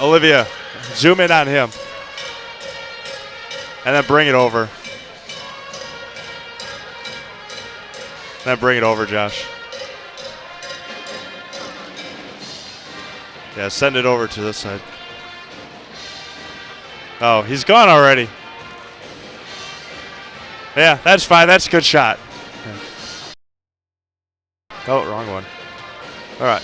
Olivia, zoom in on him. And then bring it over. Then bring it over, Josh. Yeah, send it over to this side. Oh, he's gone already. Yeah, that's fine. That's a good shot. Oh, wrong one. All right.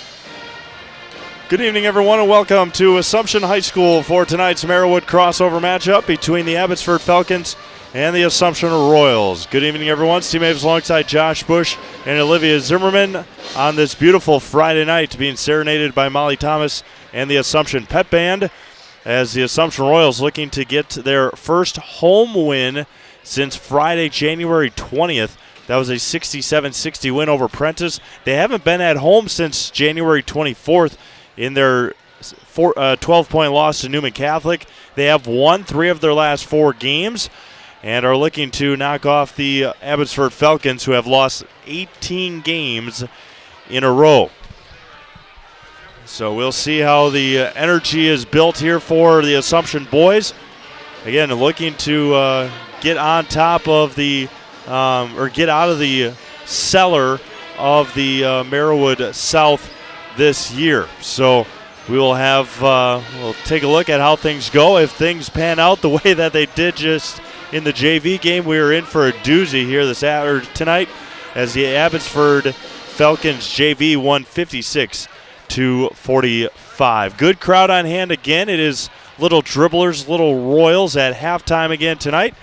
Good evening, everyone, and welcome to Assumption High School for tonight's Merriwood crossover matchup between the Abbotsford Falcons and the Assumption Royals. Good evening, everyone. Steve Maves alongside Josh Bush and Olivia Zimmerman on this beautiful Friday night, being serenaded by Molly Thomas and the Assumption Pep Band, as the Assumption Royals looking to get their first home win since Friday, January 20th. That was a 67-60 win over Prentice. They haven't been at home since January 24th in their 12-point loss to Newman Catholic. They have won 3 of their last 4 games and are looking to knock off the Abbotsford Falcons, who have lost 18 games in a row. So we'll see how the energy is built here for the Assumption boys. Again, looking to get on top of the or get out of the cellar of the Merriwood South this year. So we will have we'll take a look at how things go. If things pan out the way that they did just in the JV game, we are in for a doozy here tonight, as the Abbotsford Falcons JV won 56-45. Good crowd on hand again. It is Little Dribblers, Little Royals at halftime again tonight.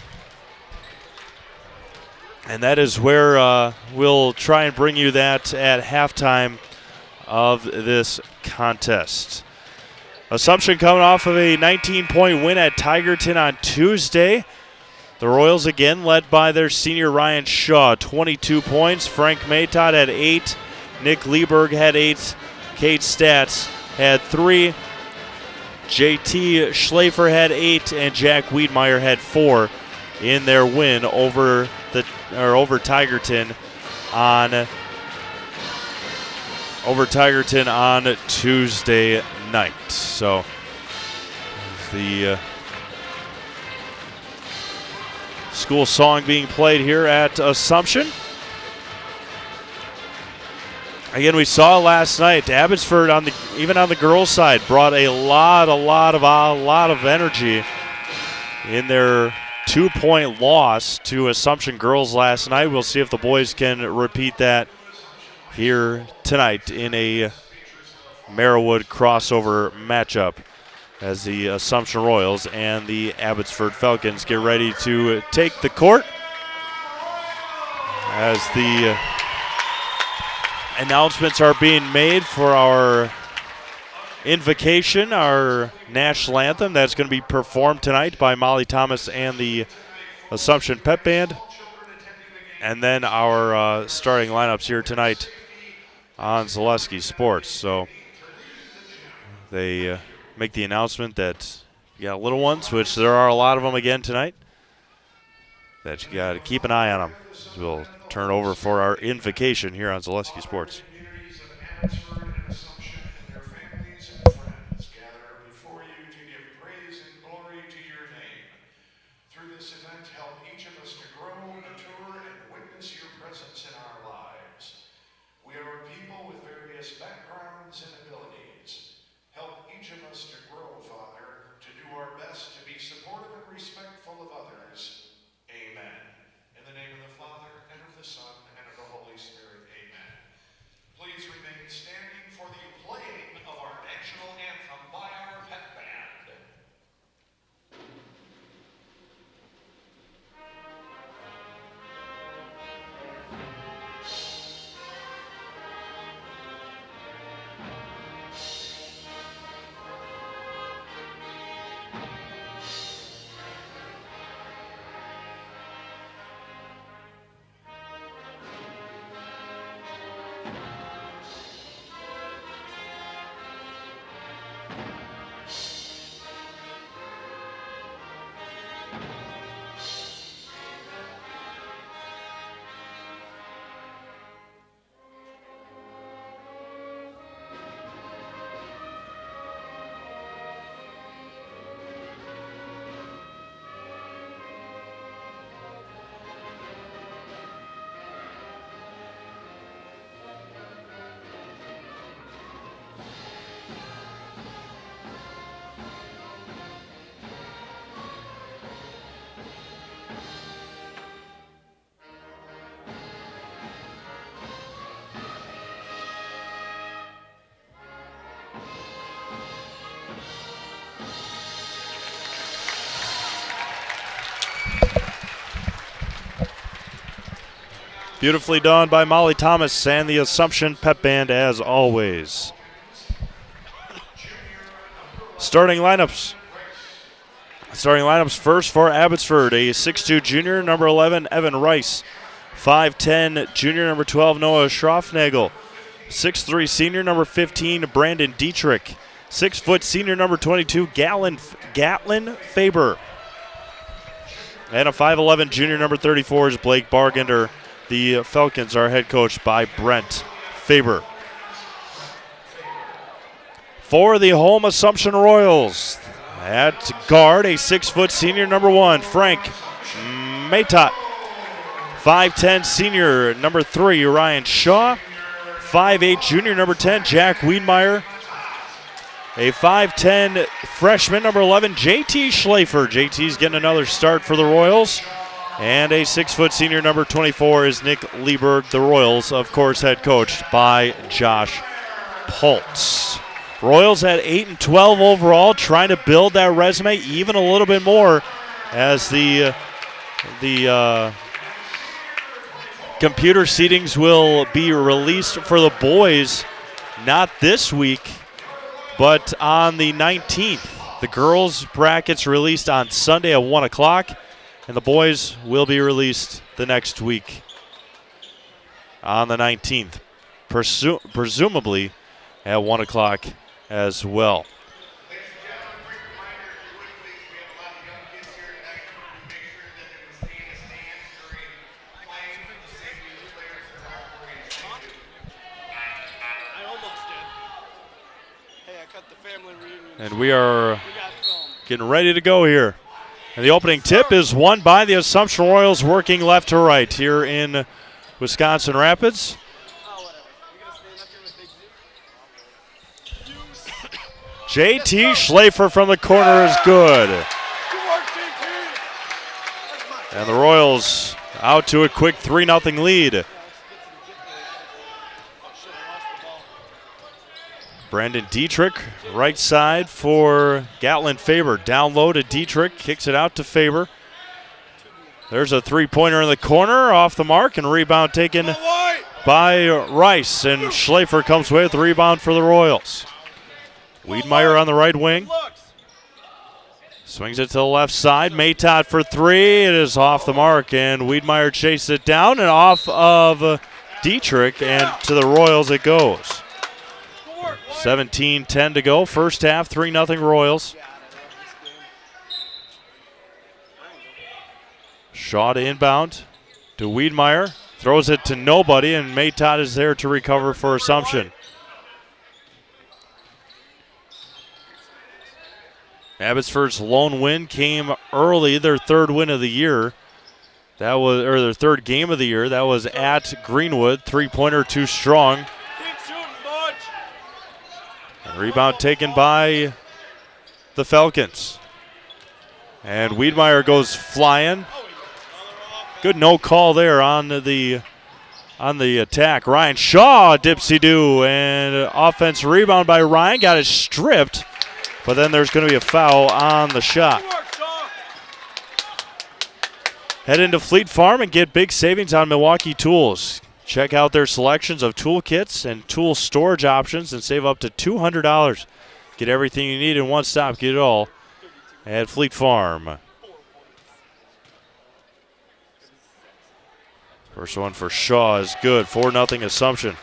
And that is where we'll try and bring you that at halftime of this contest. Assumption coming off of a 19-point win at Tigerton on Tuesday. The Royals again led by their senior Ryan Shaw, 22 points. Frank Maytot had 8. Nick Lieberg had 8. Kate Statz had 3. JT Schlafer had 8, and Jack Wiedmeyer had 4 in their win over Tigerton on Tuesday night. So the school song being played here at Assumption. Again, we saw last night Abbotsford even on the girls' side brought a lot of energy in their 2-point loss to Assumption girls last night. We'll see if the boys can repeat that here tonight in a Merriwood crossover matchup, as the Assumption Royals and the Abbotsford Falcons get ready to take the court, as the announcements are being made for our invocation, our national anthem that's going to be performed tonight by Molly Thomas and the Assumption Pep Band. And then our starting lineups here tonight on Zaleski Sports. So they make the announcement that you got little ones, which there are a lot of them again tonight, that you got to keep an eye on them. We'll turn over for our invocation here on Zaleski Sports. Beautifully done by Molly Thomas and the Assumption Pep Band as always. Starting lineups. Starting lineups first for Abbotsford, a 6'2 junior, number 11, Evan Rice. 5'10 junior, number 12, Noah Schroffnagel. 6'3 senior, number 15, Brandon Dietrich. 6 foot senior, number 22, Gatlin Faber. And a 5'11 junior, number 34 is Blake Bargender. The Falcons are head coached by Brent Faber. For the home Assumption Royals, at guard, a 6 foot senior, number 1, Frank Maytot. 5'10 senior, number 3, Ryan Shaw. 5'8 junior, number 10, Jack Wiedmeyer. A 5'10 freshman, number 11, JT Schleifer. JT's getting another start for the Royals. And a 6 foot senior, number 24, is Nick Lieberg. The Royals, of course, head coached by Josh Pultz. Royals at 8-12 overall, trying to build that resume even a little bit more as the computer seedings will be released for the boys, not this week, but on the 19th. The girls' brackets released on Sunday at 1 o'clock, and the boys will be released the next week on the 19th, presumably at 1 o'clock as well. And we are getting ready to go here. And the opening tip is won by the Assumption Royals, working left to right here in Wisconsin Rapids. JT Schleifer from the corner is good. And the Royals out to a quick 3-0 lead. Brandon Dietrich, right side for Gatlin Faber. Down low to Dietrich, kicks it out to Faber. There's a three-pointer in the corner, off the mark, and rebound taken by Rice. And Schleifer comes away with the rebound for the Royals. Wiedmeyer on the right wing. Swings it to the left side. Maytot for three. It is off the mark, and Wiedmeyer chases it down and off of Dietrich, and to the Royals it goes. 17-10 to go. First half, 3-0 Royals. Shaw to inbound to Wiedmeyer. Throws it to nobody, and Maytot is there to recover for Assumption. Abbotsford's lone win came early, their third win of the year. That was, or their third game of the year. That was at Greenwood. Three-pointer too strong. And rebound taken by the Falcons. And Wiedmeyer goes flying. Good no call there on the attack. Ryan Shaw, dipsy-do, and offense rebound by Ryan. Got it stripped. But then there's going to be a foul on the shot. Head into Fleet Farm and get big savings on Milwaukee tools. Check out their selections of tool kits and tool storage options and save up to $200. Get everything you need in one stop. Get it all at Fleet Farm. First one for Shaw is good. 4-0 Assumption.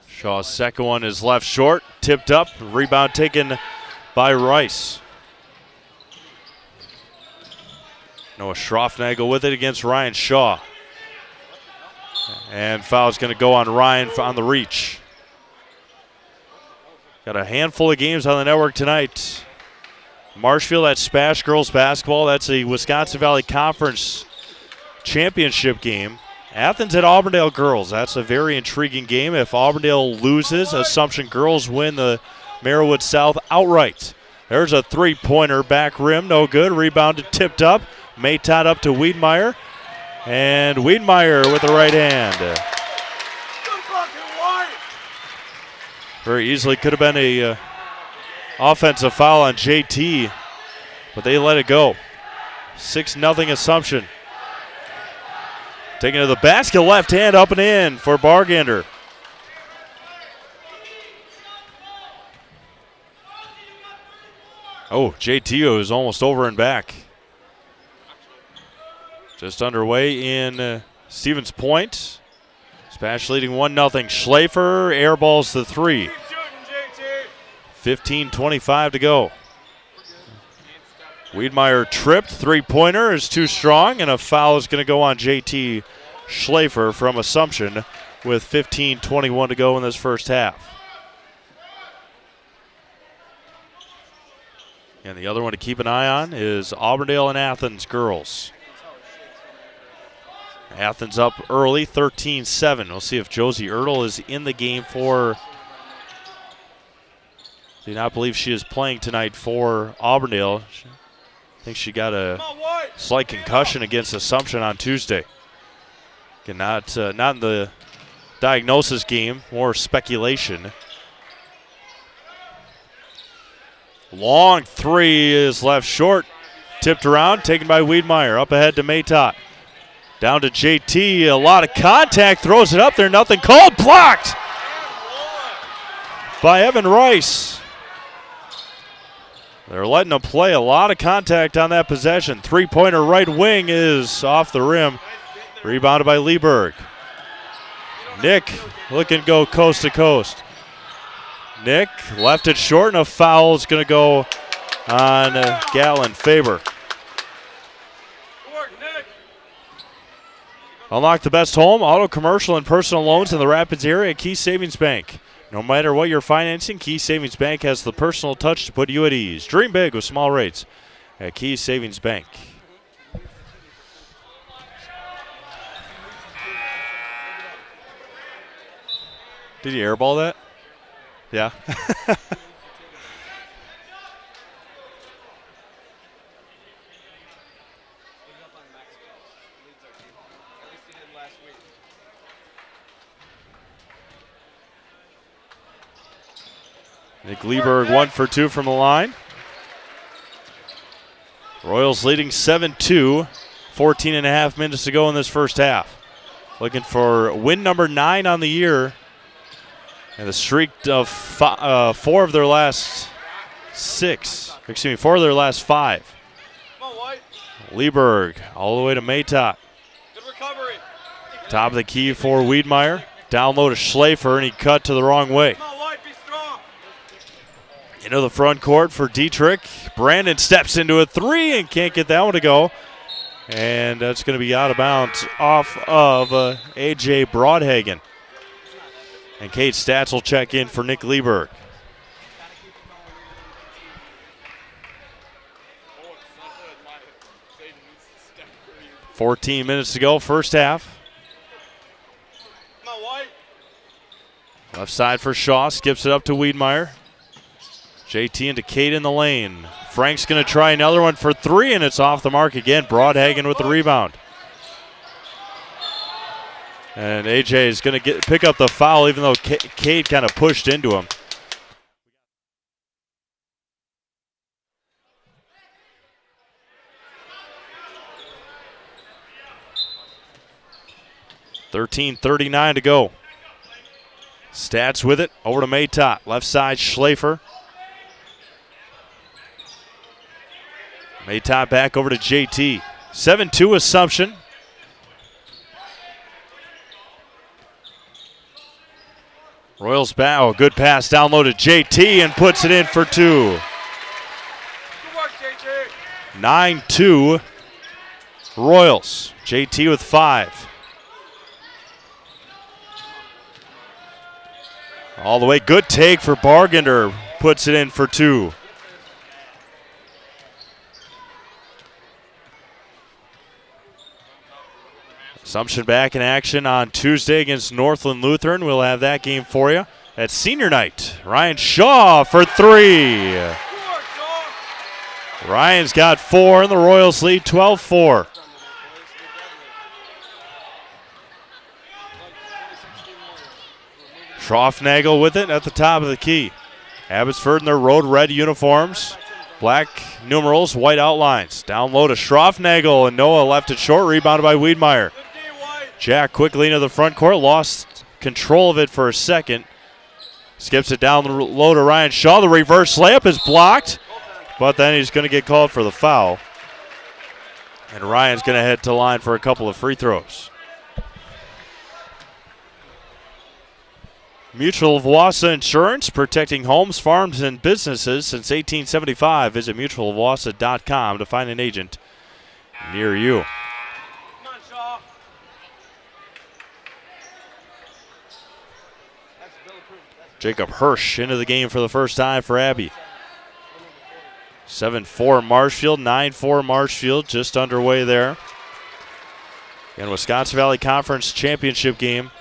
Shaw's second one is left short, tipped up, rebound taken by Rice. Noah Schroffnagel with it against Ryan Shaw. And foul's going to go on Ryan on the reach. Got a handful of games on the network tonight. Marshfield at Spash Girls Basketball. That's a Wisconsin Valley Conference championship game. Athens at Auburndale Girls. That's a very intriguing game. If Auburndale loses, Assumption Girls win the Merriwood South outright. There's a three-pointer, back rim, no good. Rebounded, tipped up. Maytot up to Wiedmeyer. And Wiedmeyer with the right hand. Very easily could have been a offensive foul on JT, but they let it go. 6-0 Assumption. Taking to the basket, left hand up and in for Bargander. Oh, JT is almost over and back. Just underway in Stevens Point. Smash leading 1-0. Schlafer airballs the three. 15:25 to go. Wiedmeyer tripped. Three-pointer is too strong, and a foul is going to go on JT Schlafer from Assumption with 15:21 to go in this first half. And the other one to keep an eye on is Auburndale and Athens girls. Athens up early, 13-7. We'll see if Josie Ertl is in the game for. Do not believe she is playing tonight for Auburndale. I think she got a slight concussion against Assumption on Tuesday. Again, not in the diagnosis game, more speculation. Long three is left short. Tipped around, taken by Wiedmeyer. Up ahead to Maytot. Down to JT, a lot of contact, throws it up there, nothing called, blocked by Evan Rice. They're letting him play, a lot of contact on that possession. Three-pointer right wing is off the rim, rebounded by Lieberg. Nick looking to go coast to coast. Nick left it short, and a foul is going to go on Gatlin Faber. Unlock the best home, auto, commercial, and personal loans in the Rapids area at Key Savings Bank. No matter what you're financing, Key Savings Bank has the personal touch to put you at ease. Dream big with small rates at Key Savings Bank. Did you airball that? Yeah. Nick Lieberg 1 for 2 from the line. Royals leading 7-2. 14.5 minutes to go in this first half. Looking for win number 9 on the year. And the streak of 4 of their last 5. Lieberg all the way to Maytot. Good recovery. Top of the key for Wiedmeyer. Down low to Schlafer, and he cut to the wrong way. Into the front court for Dietrich. Brandon steps into a three and can't get that one to go. And that's going to be out of bounds off of A.J. Broadhagen. And Kate Stats will check in for Nick Lieberg. $14 minutes to go, first half. Left side for Shaw, skips it up to Wiedmeyer. JT into Kate in the lane. Frank's going to try another one for three, and it's off the mark again. Broadhagen with the rebound. And AJ is going to pick up the foul, even though Kate kind of pushed into him. $13:39 to go. Stats with it, over to Maytot. Left side, Schlafer. Maytot back over to JT. 7-2 Assumption. Royals back. Oh, good pass down low to JT and puts it in for 2. Good work, JT. 9-2 Royals. JT with 5. All the way, good take for Bargander. Puts it in for 2. Assumption back in action on Tuesday against Northland Lutheran. We'll have that game for you at senior night. Ryan Shaw for 3. Ryan's got 4, and the Royals lead 12-4. Schroffnagel with it at the top of the key. Abbotsford in their road red uniforms. Black numerals, white outlines. Down low to Schroffnagel, and Noah left it short, rebounded by Wiedmeyer. Jack quickly into the front court, lost control of it for a second. Skips it down low to Ryan Shaw. The reverse layup is blocked, but then he's going to get called for the foul. And Ryan's going to head to line for a couple of free throws. Mutual of Wausau Insurance, protecting homes, farms, and businesses since 1875. Visit mutualofwausau.com to find an agent near you. Come on, Shaw. Jacob Hirsch into the game for the first time for Abbey. 7-4 Marshfield, 9-4 Marshfield, just underway there. And Wisconsin Valley Conference Championship game.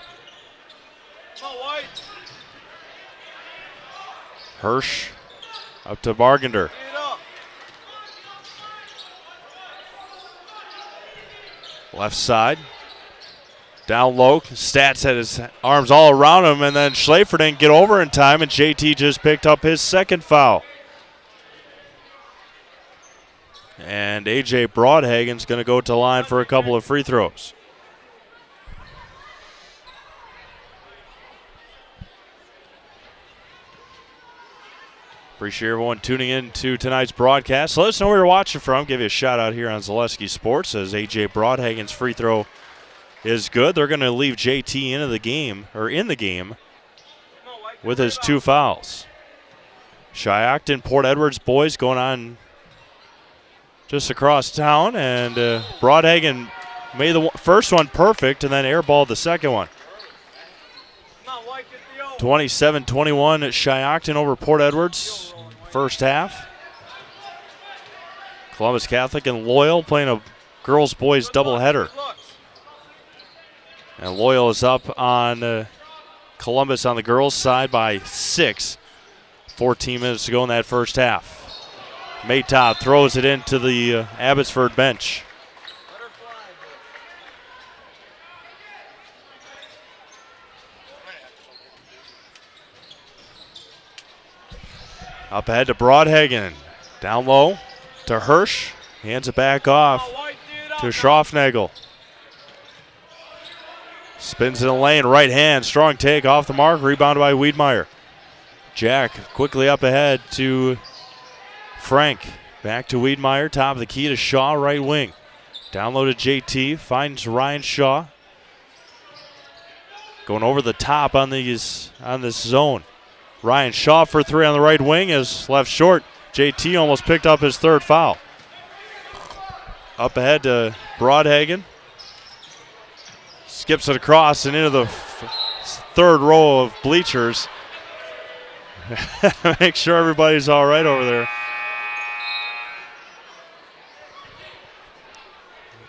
Hirsch up to Bargender. Left side. Down low. Stats had his arms all around him, and then Schlafer didn't get over in time, and JT just picked up his second foul. And A.J. Broadhagen's going to go to line for a couple of free throws. Appreciate everyone tuning in to tonight's broadcast. Let us know where you're watching from. Give you a shout out here on Zaleski Sports as A.J. Broadhagen's free throw is good. They're going to leave JT in the game with his two fouls. Shiocton, Port Edwards boys going on just across town, and Broadhagen made the first one perfect and then airballed the second one. 27-21 at Shiocton over Port Edwards, first half. Columbus Catholic and Loyal playing a girls-boys doubleheader. And Loyal is up on Columbus on the girls' side by 6. 14 minutes to go in that first half. Maytop throws it into the Abbotsford bench. Up ahead to Broadhagen. Down low to Hirsch. Hands it back off to Schroffnagel. Spins in the lane, right hand, strong take off the mark, rebounded by Wiedmeyer. Jack quickly up ahead to Frank. Back to Wiedmeyer, top of the key to Shaw, right wing. Down low to JT, finds Ryan Shaw. Going over the top on this zone. Ryan Shaw for three on the right wing is left short. JT almost picked up his third foul. Up ahead to Broadhagen. Skips it across and into the third row of bleachers. Make sure everybody's all right over there.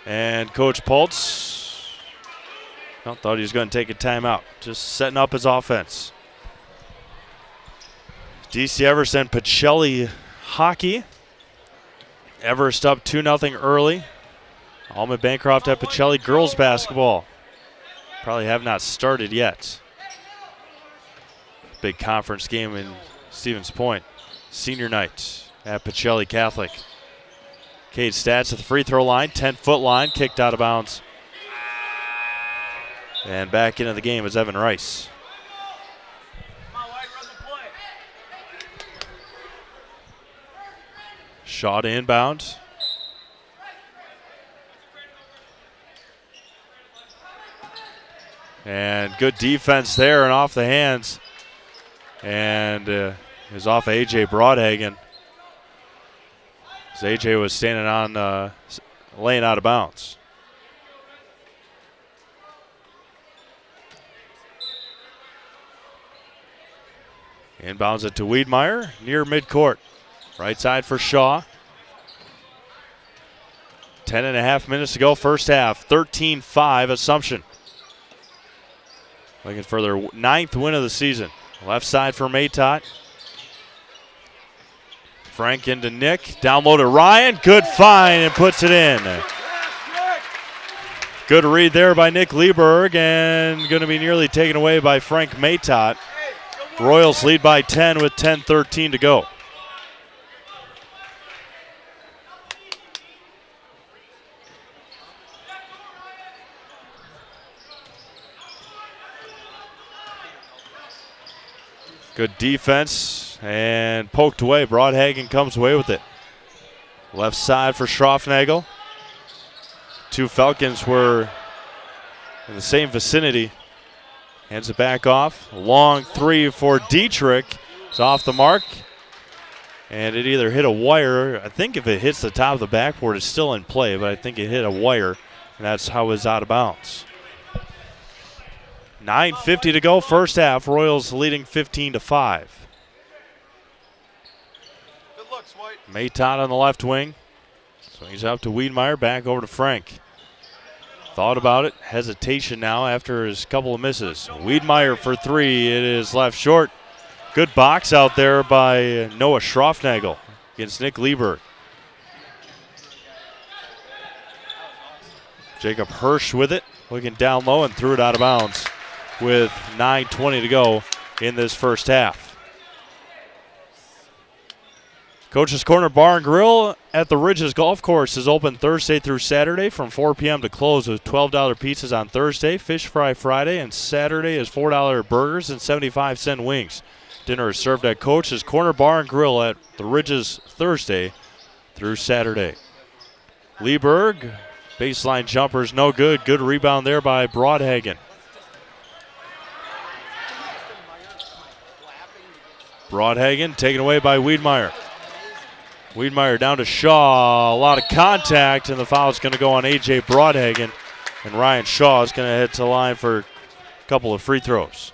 And Coach Pultz thought he was going to take a timeout. Just setting up his offense. DC Everest and Pacelli hockey. Everest up 2-0 early. Alma Bancroft at Pacelli girls basketball. Probably have not started yet. Big conference game in Stevens Point. Senior night at Pacelli Catholic. Cade Stats at the free throw line, 10-foot line, kicked out of bounds. And back into the game is Evan Rice. Shaw to inbound. And good defense there and off the hands. And is off A.J. Broadhagen. As A.J. was standing on, laying out of bounds. Inbounds it to Wiedmeyer near midcourt. Right side for Shaw. 10.5 minutes to go, first half. 13-5 Assumption. Looking for their 9th win of the season. Left side for Maytot. Frank into Nick. Down low to Ryan. Good find and puts it in. Good read there by Nick Lieberg, and going to be nearly taken away by Frank Maytot. Royals lead by 10 with 10:13 to go. Good defense and poked away. Broadhagen comes away with it. Left side for Schroffnagel. Two Falcons were in the same vicinity. Hands it back off. Long three for Dietrich. It's off the mark. And it either hit a wire. I think if it hits the top of the backboard, it's still in play, but I think it hit a wire, and that's how it's out of bounds. 9:50 to go, first half. Royals leading 15-5. Good looks, White. Maytot on the left wing. Swings out to Wiedmeyer, back over to Frank. Thought about it, hesitation now after his couple of misses. Wiedmeyer for three, it is left short. Good box out there by Noah Schroffnagel against Nick Lieberg. Jacob Hirsch with it, looking down low and threw it out of bounds with 9:20 to go in this first half. Coach's Corner Bar and Grill at the Ridges Golf Course is open Thursday through Saturday from 4 p.m. to close with $12 pizzas on Thursday, fish fry Friday, and Saturday is $4 burgers and 75-cent wings. Dinner is served at Coach's Corner Bar and Grill at the Ridges Thursday through Saturday. Lieberg, baseline jumper's no good. Good rebound there by Broadhagen. Broadhagen taken away by Wiedmeyer. Wiedmeyer down to Shaw. A lot of contact, and the foul is going to go on A.J. Broadhagen. And Ryan Shaw is going to head to the line for a couple of free throws.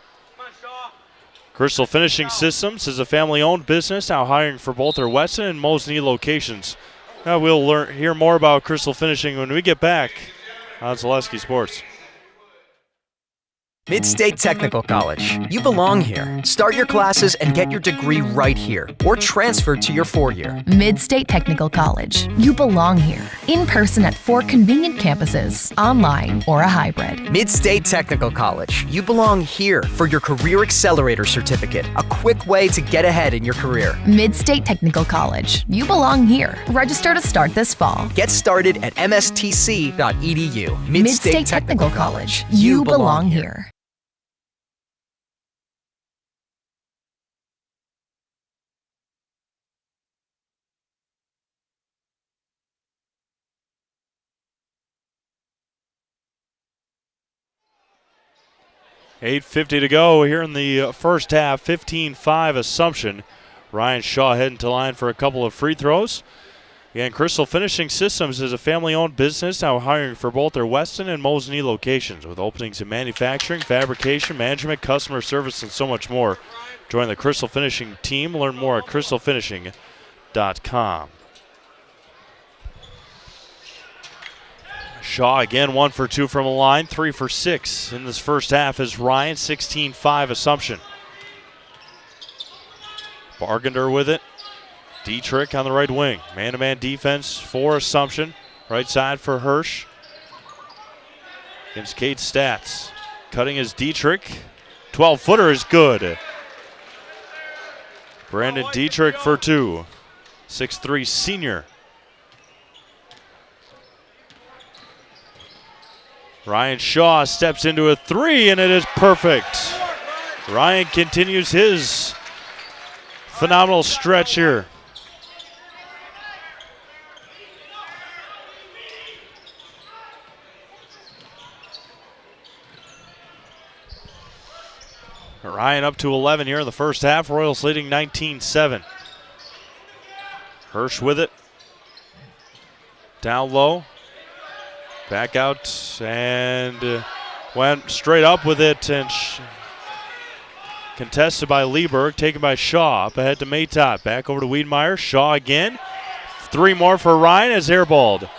Crystal Finishing Systems is a family-owned business now hiring for both their Weston and Mosinee locations. Now we'll hear more about Crystal Finishing when we get back on Zaleski Sports. Mid-State Technical College. You belong here. Start your classes and get your degree right here, or transfer to your 4-year. Mid-State Technical College. You belong here. In person at 4 convenient campuses, online or a hybrid. Mid-State Technical College. You belong here for your Career Accelerator Certificate, a quick way to get ahead in your career. Mid-State Technical College. You belong here. Register to start this fall. Get started at mstc.edu. Mid-State Technical College. You belong here. $8:50 to go here in the first half. 15-5 Assumption. Ryan Shaw heading to line for a couple of free throws. Again, Crystal Finishing Systems is a family-owned business now hiring for both their Weston and Mosinee locations with openings in manufacturing, fabrication, management, customer service, and so much more. Join the Crystal Finishing team. Learn more at crystalfinishing.com. Shaw again 1 for 2 from the line, 3 for 6 in this first half is Ryan. 16-5 Assumption. Bargender with it. Dietrich on the right wing. Man-to-man defense for Assumption. Right side for Hirsch. Against Kate Stats. Cutting is Dietrich. 12-footer is good. Brandon Dietrich for 2. 6'3" senior. Ryan Shaw steps into a 3, and it is perfect. Ryan continues his phenomenal stretch here. Ryan up to 11 here in the first half. Royals leading 19-7. Hirsch with it. Down low. Back out and went straight up with it, and contested by Lieberg, taken by Shaw. Up ahead to Maytot. Back over to Wiedmeyer. Shaw again. 3 more for Ryan as airballed.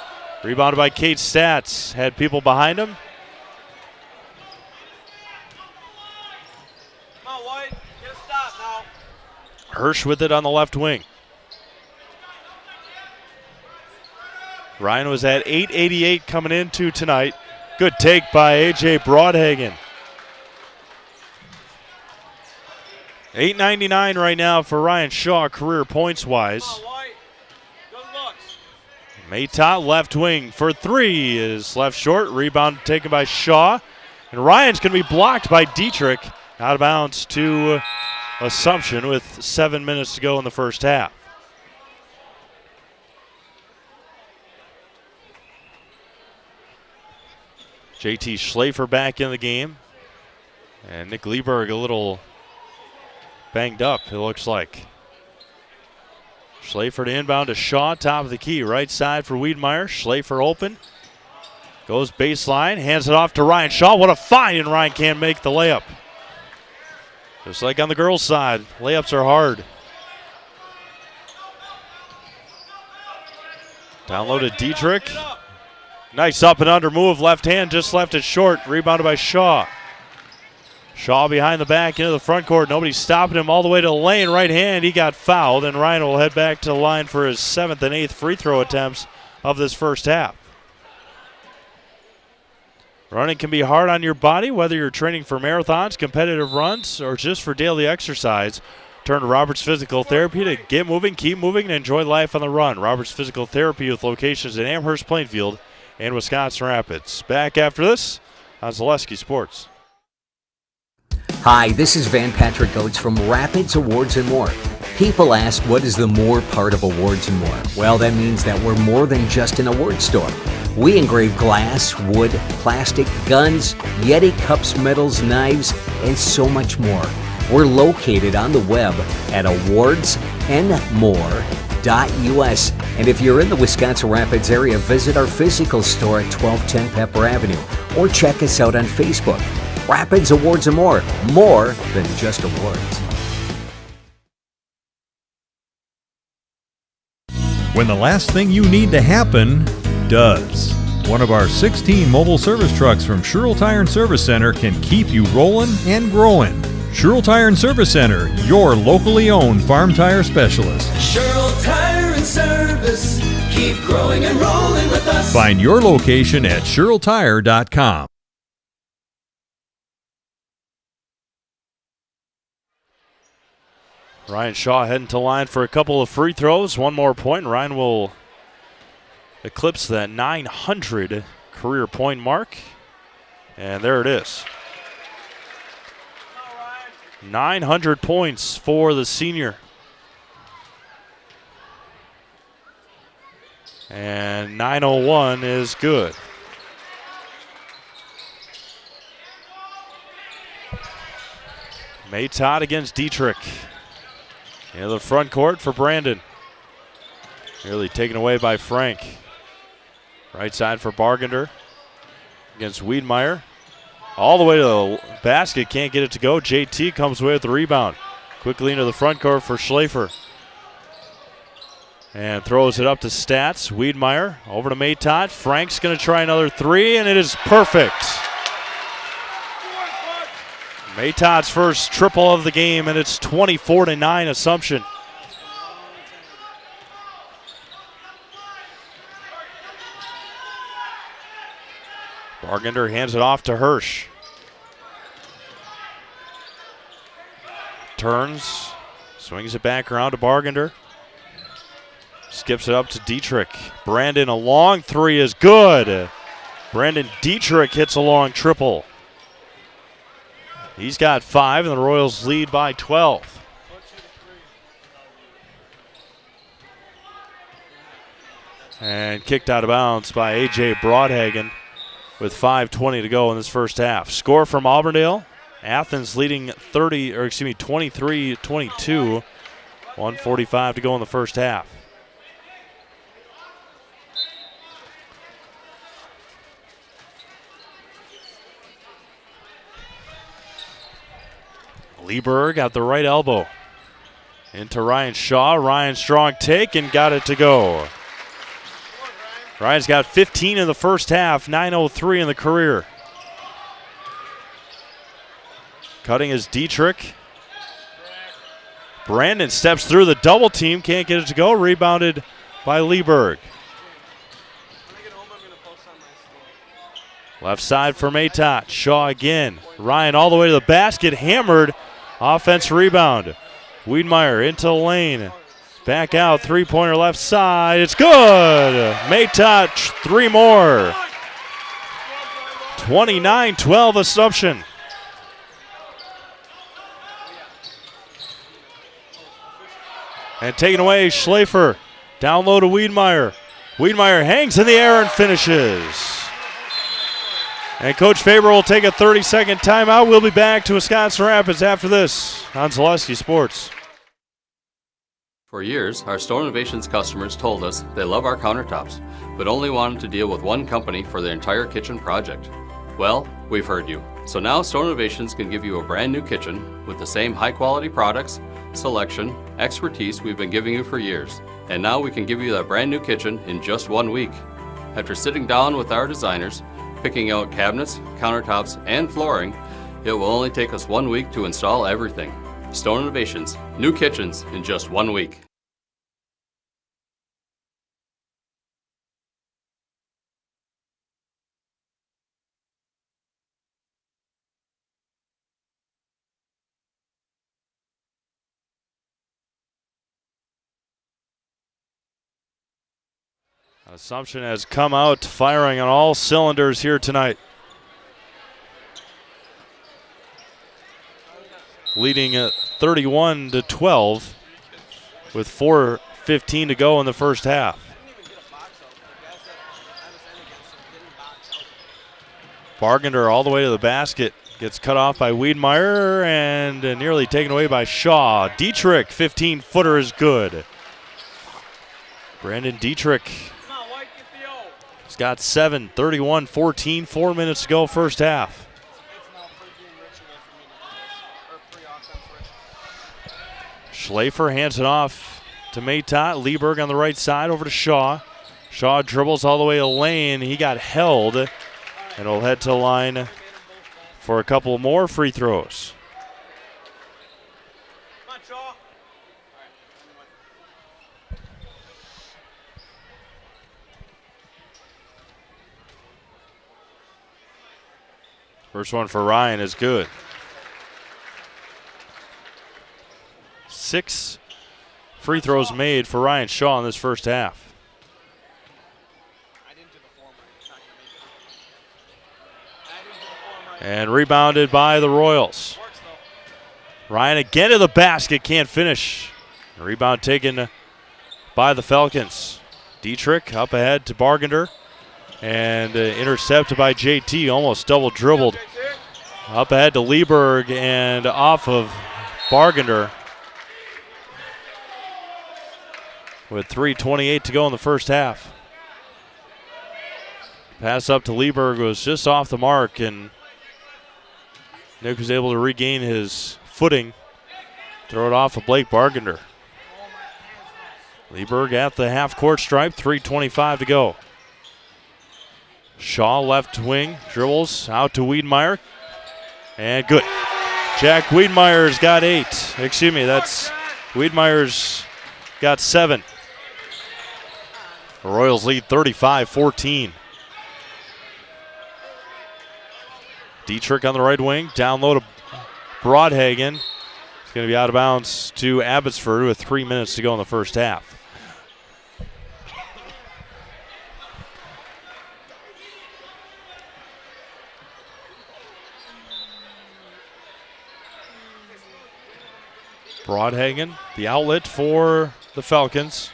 Rebounded by Kate Stats. Had people behind him. Come on, White. Get a stop now. Hirsch with it on the left wing. Ryan was at 888 coming into tonight. Good take by A.J. Broadhagen. $8.99 right now for Ryan Shaw, career points-wise. Come on, White. Good looks. Maytot left wing for three is left short. Rebound taken by Shaw. And Ryan's going to be blocked by Dietrich. Out of bounds to Assumption with 7 minutes to go in the first half. JT Schlafer back in the game. And Nick Lieberg a little banged up, it looks like. Schlafer to inbound to Shaw, top of the key. Right side for Wiedmeyer. Schlafer open. Goes baseline, hands it off to Ryan Shaw. What a find, and Ryan can't make the layup. Just like on the girls' side, layups are hard. Downloaded Dietrich. Nice up and under move, left hand, just left it short. Rebounded by Shaw. Shaw behind the back into the front court. Nobody's stopping him all the way to the lane. Right hand, he got fouled, and Ryan will head back to the line for his 7th and 8th free throw attempts of this first half. Running can be hard on your body, whether you're training for marathons, competitive runs, or just for daily exercise. Turn to Roberts Physical Therapy to get moving, keep moving, and enjoy life on the run. Roberts Physical Therapy with locations in Amherst, Plainfield, and Wisconsin Rapids. Back after this on Zaleski Sports. Hi, this is Van Patrick Oates from Rapids Awards and More. People ask, what is the more part of Awards and More? Well, that means that we're more than just an award store. We engrave glass, wood, plastic, guns, Yeti cups, medals, knives, and so much more. We're located on the web at awardsandmore.us. And if you're in the Wisconsin Rapids area, visit our physical store at 1210 Pepper Avenue or check us out on Facebook. Rapids Awards and More than just awards. When the last thing you need to happen does. One of our 16 mobile service trucks from Sherrill Tire and Service Center can keep you rolling and growing. Sherrill Tire and Service Center, your locally owned farm tire specialist. Sherrill Tire and Service, keep growing and rolling with us. Find your location at SherrillTire.com. Ryan Shaw heading to line for a couple of free throws. One more point. Ryan will eclipse that 900 career point mark. And there it is. 900 points for the senior. And 901 is good. Maytot against Dietrich. Into the front court for Brandon. Nearly taken away by Frank. Right side for Bargender against Wiedmeyer. All the way to the basket, can't get it to go. JT comes away with the rebound. Quickly into the front court for Schlafer. And throws it up to Stats. Wiedmeyer over to Maytot. Frank's going to try another three, and it is perfect. Maytot's first triple of the game, and it's 24-9 Assumption. Bargender hands it off to Hirsch. Turns, swings it back around to Bargender. Skips it up to Dietrich. Brandon, a long three is good. Brandon Dietrich hits a long triple. He's got 5, and the Royals lead by 12. And kicked out of bounds by A.J. Broadhagen with 5:20 to go in this first half. Score from Auburndale. Athens leading 23-22. 1:45 to go in the first half. Lieberg at the right elbow. Into Ryan Shaw. Ryan strong take and got it to go. Ryan's got 15 in the first half, 9:03 in the career. Cutting is Dietrich. Brandon steps through the double team, can't get it to go. Rebounded by Lieberg. Left side for Maytot. Shaw again. Ryan all the way to the basket, hammered Offense rebound. Wiedmeyer into the lane. Back out, three-pointer left side. It's good. Maytott, 3 more. 29-12 Assumption. And taken away, Schlafer. Down low to Wiedmeyer. Wiedmeyer hangs in the air and finishes. And Coach Faber will take a 30-second timeout. We'll be back to Wisconsin Rapids after this on Zaleski Sports. For years, our Stone Innovations customers told us they love our countertops, but only wanted to deal with one company for their entire kitchen project. Well, we've heard you. So now Stone Innovations can give you a brand new kitchen with the same high-quality products, selection, expertise we've been giving you for years. And now we can give you that brand new kitchen in just 1 week. After sitting down with our designers, picking out cabinets, countertops, and flooring, it will only take us 1 week to install everything. Stone Innovations, new kitchens in just 1 week. Assumption has come out firing on all cylinders here tonight. Leading at 31-12 with 4:15 to go in the first half. Bargender all the way to the basket. Gets cut off by Wiedmeyer and nearly taken away by Shaw. Dietrich, 15-footer is good. Brandon Dietrich has got 7, 31-14, 4 minutes to go first half. Schlafer hands it off to Maytott. Lieberg on the right side over to Shaw. Shaw dribbles all the way to Lane. He got held and will head to the line for a couple more free throws. First one for Ryan is good. 6 free throws made for Ryan Shaw in this first half. And rebounded by the Royals. Ryan again to the basket, can't finish. Rebound taken by the Falcons. Dietrich up ahead to Bargender. And intercepted by JT, almost double dribbled. Up ahead to Lieberg and off of Bargender. With 3:28 to go in the first half. Pass up to Lieberg was just off the mark, and Nick was able to regain his footing. Throw it off of Blake Bargender. Lieberg at the half-court stripe, 3:25 to go. Shaw left wing, dribbles out to Wiedmeyer, and good. Jack Wiedmeyer's got 8. Excuse me, that's Wiedmeyer's got 7. The Royals lead 35-14. Dietrich on the right wing, down low to Broadhagen. It's going to be out of bounds to Abbotsford with 3 minutes to go in the first half. Broadhagen, the outlet for the Falcons.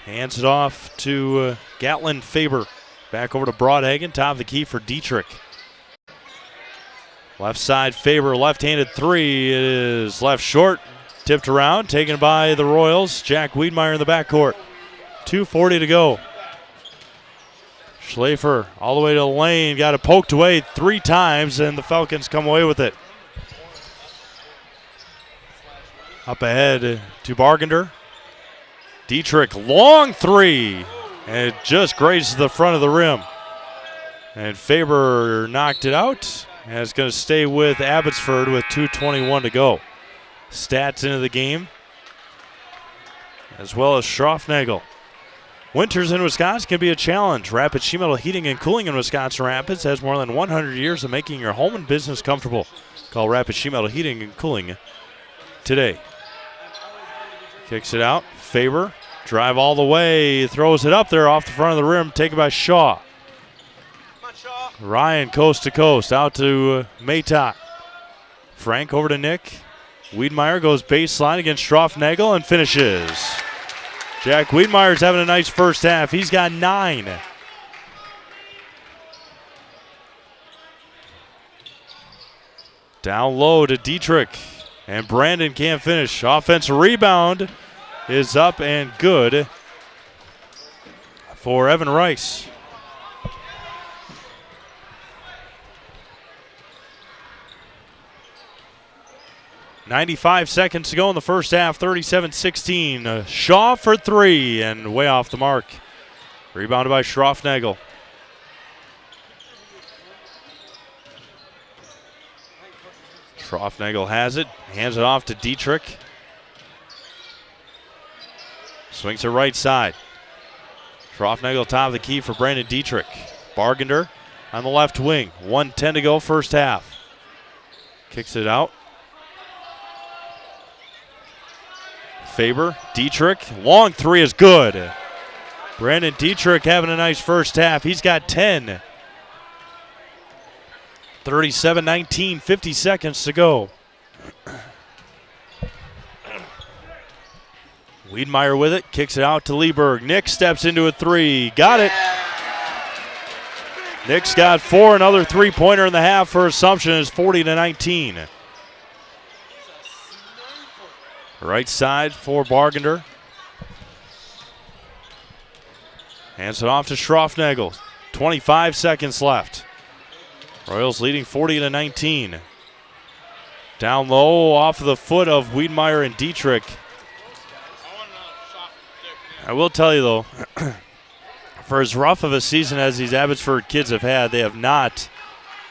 Hands it off to Gatlin Faber. Back over to Broadhagen, top of the key for Dietrich. Left side, Faber, left-handed 3. It is left short, tipped around, taken by the Royals. Jack Wiedmeyer in the backcourt. 2:40 to go. Schlafer all the way to the lane, got it poked away 3 times, and the Falcons come away with it. Up ahead to Bargender. Dietrich, long 3, and it just grazes the front of the rim. And Faber knocked it out, and it's going to stay with Abbotsford with 2:21 to go. Stats into the game, as well as Schroffnagel. Winters in Wisconsin can be a challenge. Rapid Sheet Metal Heating and Cooling in Wisconsin Rapids has more than 100 years of making your home and business comfortable. Call Rapid Sheet Metal Heating and Cooling today. Kicks it out. Faber, drive all the way, throws it up there off the front of the rim, taken by Shaw. Ryan coast to coast, out to Maytot. Frank over to Nick. Wiedemeyer goes baseline against Stroffnagel and finishes. Jack Wiedemeyer's having a nice first half. He's got 9. Down low to Dietrich. And Brandon can't finish. Offensive rebound is up and good for Evan Rice. .95 seconds to go in the first half, 37-16. Shaw for 3 and way off the mark. Rebounded by Stroffnagel. Stroffnagel has it, hands it off to Dietrich. Swings to right side. Stroffnagel top of the key for Brandon Dietrich. Bargender on the left wing. 1:10 to go first half. Kicks it out. Faber, Dietrich, long 3 is good. Brandon Dietrich having a nice first half. He's got 10. 37-19, 50 seconds to go. Wiedemeyer with it, kicks it out to Lieberg. Nick steps into a 3, got it. Nick's got 4, another 3-pointer in the half for Assumption is 40-19. Right side for Bargender. Hands it off to Stroffnagel. 25 seconds left. Royals leading 40-19. Down low off of the foot of Wiedemeyer and Dietrich. I will tell you though, for as rough of a season as these Abbotsford kids have had, they have not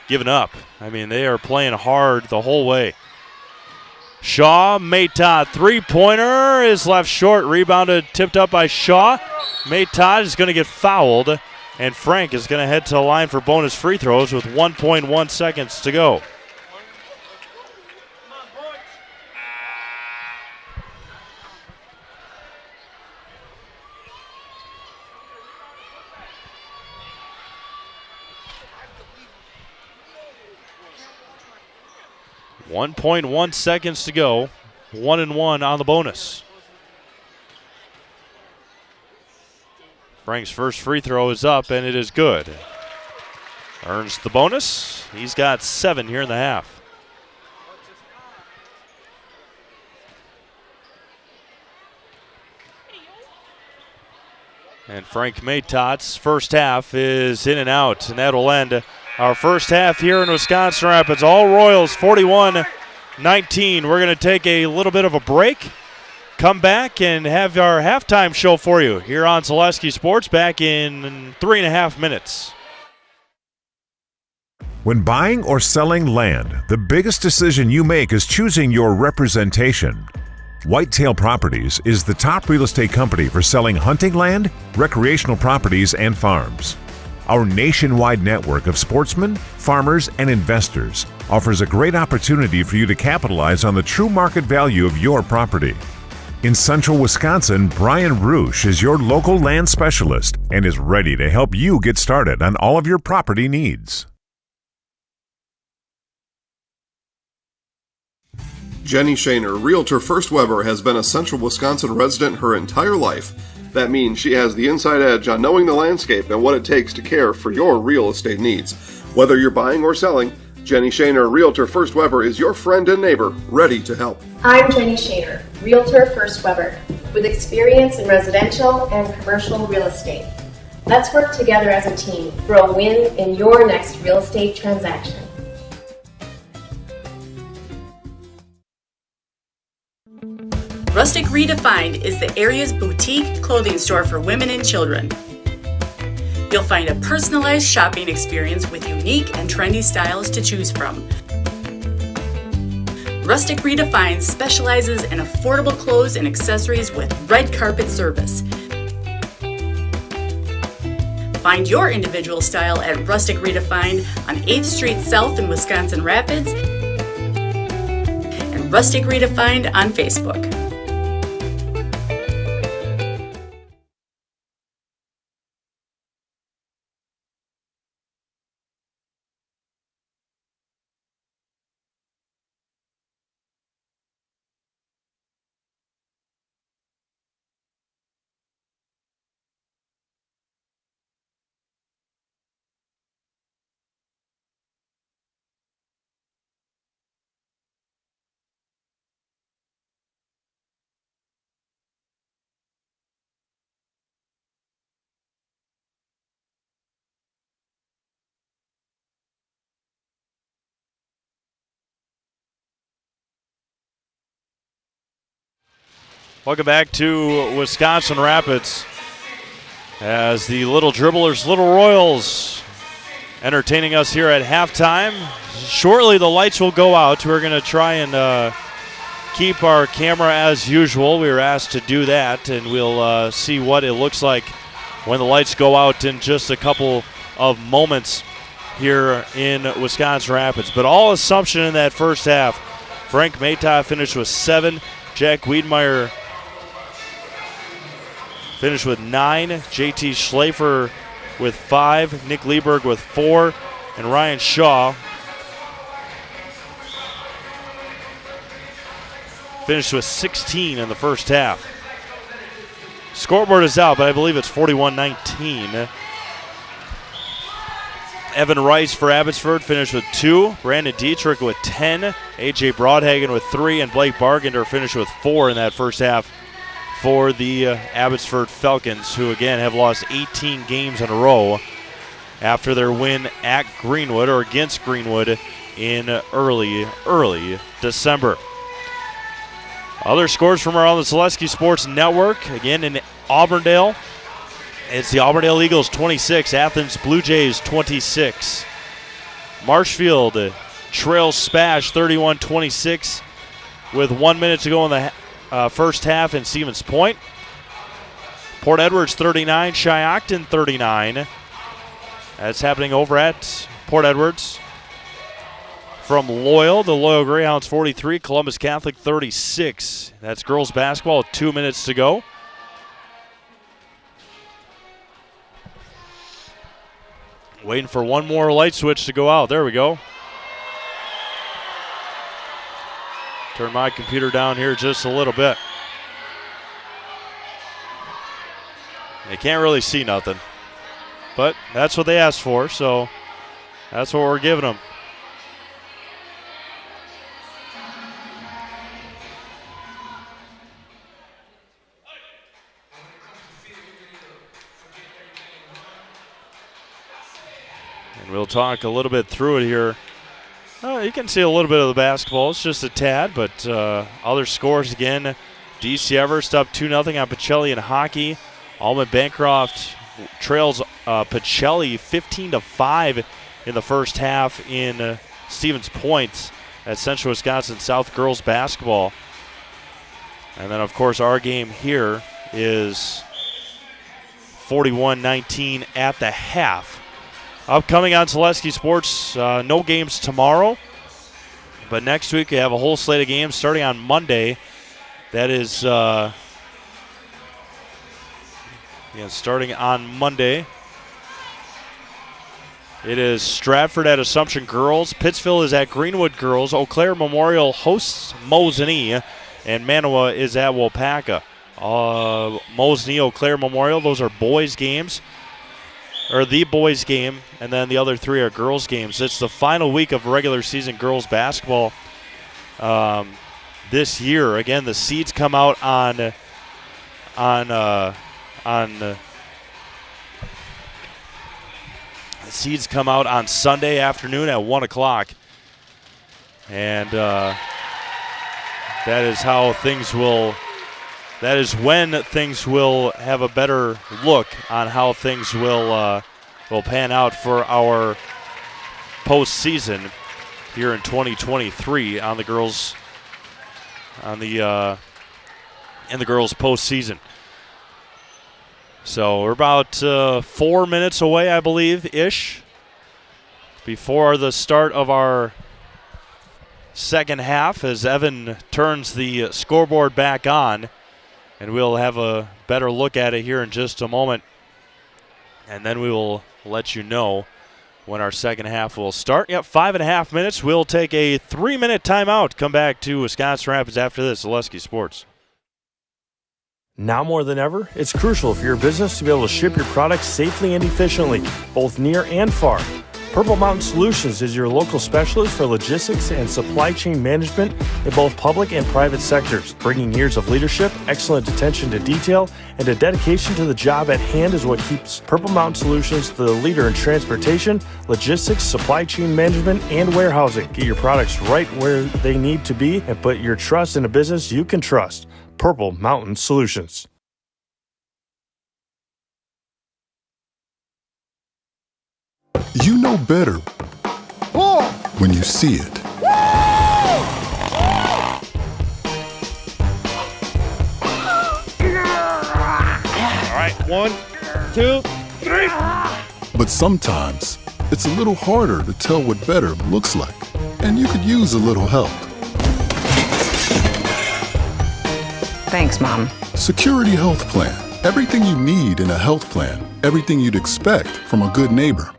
given up. I mean, they are playing hard the whole way. Shaw, Maytot, 3-pointer is left short. Rebounded, tipped up by Shaw. Maytot is going to get fouled, and Frank is going to head to the line for bonus free throws with 1.1 seconds to go. .1 seconds to go. 1-1 on the bonus. Frank's first free throw is up, and it is good. Earns the bonus. He's got 7 here in the half. And Frank Maytot's first half is in and out, and that'll end our first half here in Wisconsin Rapids. All Royals 41-19. We're going to take a little bit of a break, come back, and have our halftime show for you here on Zaleski Sports back in 3.5 minutes. When buying or selling land, the biggest decision you make is choosing your representation. Whitetail Properties is the top real estate company for selling hunting land, recreational properties, and farms. Our nationwide network of sportsmen, farmers, and investors offers a great opportunity for you to capitalize on the true market value of your property. In central Wisconsin, Brian Roosh is your local land specialist and is ready to help you get started on all of your property needs. Jenny Shaner, Realtor First Weber, has been a central Wisconsin resident her entire life. That means she has the inside edge on knowing the landscape and what it takes to care for your real estate needs. Whether you're buying or selling, Jenny Shaner, Realtor First Weber, is your friend and neighbor, ready to help. I'm Jenny Shaner, Realtor First Weber, with experience in residential and commercial real estate. Let's work together as a team for a win in your next real estate transaction. Rustic Redefined is the area's boutique clothing store for women and children. You'll find a personalized shopping experience with unique and trendy styles to choose from. Rustic Redefined specializes in affordable clothes and accessories with red carpet service. Find your individual style at Rustic Redefined on 8th Street South in Wisconsin Rapids, Rustic Redefined on Facebook. Welcome back to Wisconsin Rapids as the Little Dribblers, Little Royals, entertaining us here at halftime. Shortly, the lights will go out. We're going to try and keep our camera as usual. We were asked to do that, and we'll see what it looks like when the lights go out in just a couple of moments here in Wisconsin Rapids. But all Assumption in that first half. Frank Mayta finished with 7. Jack Wiedmeyer finished with 9. JT Schlafer with 5. Nick Lieberg with 4. And Ryan Shaw finished with 16 in the first half. Scoreboard is out, but I believe it's 41-19. Evan Rice for Abbotsford finished with 2. Brandon Dietrich with 10. A.J. Broadhagen with 3. And Blake Bargender finished with 4 in that first half for the Abbotsford Falcons, who again have lost 18 games in a row after their win at Greenwood or against Greenwood in early December. Other scores from around the Zaleski Sports Network, again in Auburndale. It's the Auburndale Eagles 26, Athens Blue Jays 26. Marshfield trails Spash 31-26 with 1 minute to go in the first half in Stevens Point. Port Edwards 39, Shiocton 39. That's happening over at Port Edwards. From Loyal, the Loyal Greyhounds 43, Columbus Catholic 36. That's girls basketball with 2 minutes to go. Waiting for one more light switch to go out. There we go. Turn my computer down here just a little bit. They can't really see nothing. But that's what they asked for, so that's what we're giving them. And we'll talk a little bit through it here. You can see a little bit of the basketball. It's just a tad, but other scores again. DC Everest up 2-0 on Pacelli in hockey. Almond Bancroft trails Pacelli 15-5 in the first half in Stevens Point at Central Wisconsin South girls basketball. And then, of course, our game here is 41-19 at the half. Upcoming on Zaleski Sports, no games tomorrow. But next week we have a whole slate of games starting on Monday. That is, starting on Monday. It is Stratford at Assumption Girls. Pittsville is at Greenwood Girls. Eau Claire Memorial hosts Mosinee. And Manawa is at Waupaca. Mosinee, Eau Claire Memorial, those are boys' games. Or the boys' game, and then the other 3 are girls' games. It's the final week of regular season girls basketball this year. Again, the seeds come out on Sunday afternoon at 1 o'clock, and that is how things will. That is when things will have a better look on how things will pan out for our postseason here in 2023 on the girls in the girls postseason. So we're about 4 minutes away, I believe, ish, before the start of our second half as Evan turns the scoreboard back on. And we'll have a better look at it here in just a moment. And then we will let you know when our second half will start. Yep, 5.5 minutes. We'll take a 3-minute timeout. Come back to Wisconsin Rapids after this. Zaleski Sports. Now more than ever, it's crucial for your business to be able to ship your products safely and efficiently, both near and far. Purple Mountain Solutions is your local specialist for logistics and supply chain management in both public and private sectors. Bringing years of leadership, excellent attention to detail, and a dedication to the job at hand is what keeps Purple Mountain Solutions the leader in transportation, logistics, supply chain management, and warehousing. Get your products right where they need to be and put your trust in a business you can trust. Purple Mountain Solutions. You know better when you see it. All right, 1, 2, 3. But sometimes it's a little harder to tell what better looks like, and you could use a little help. Thanks, Mom. Security Health Plan. Everything you need in a health plan. Everything you'd expect from a good neighbor.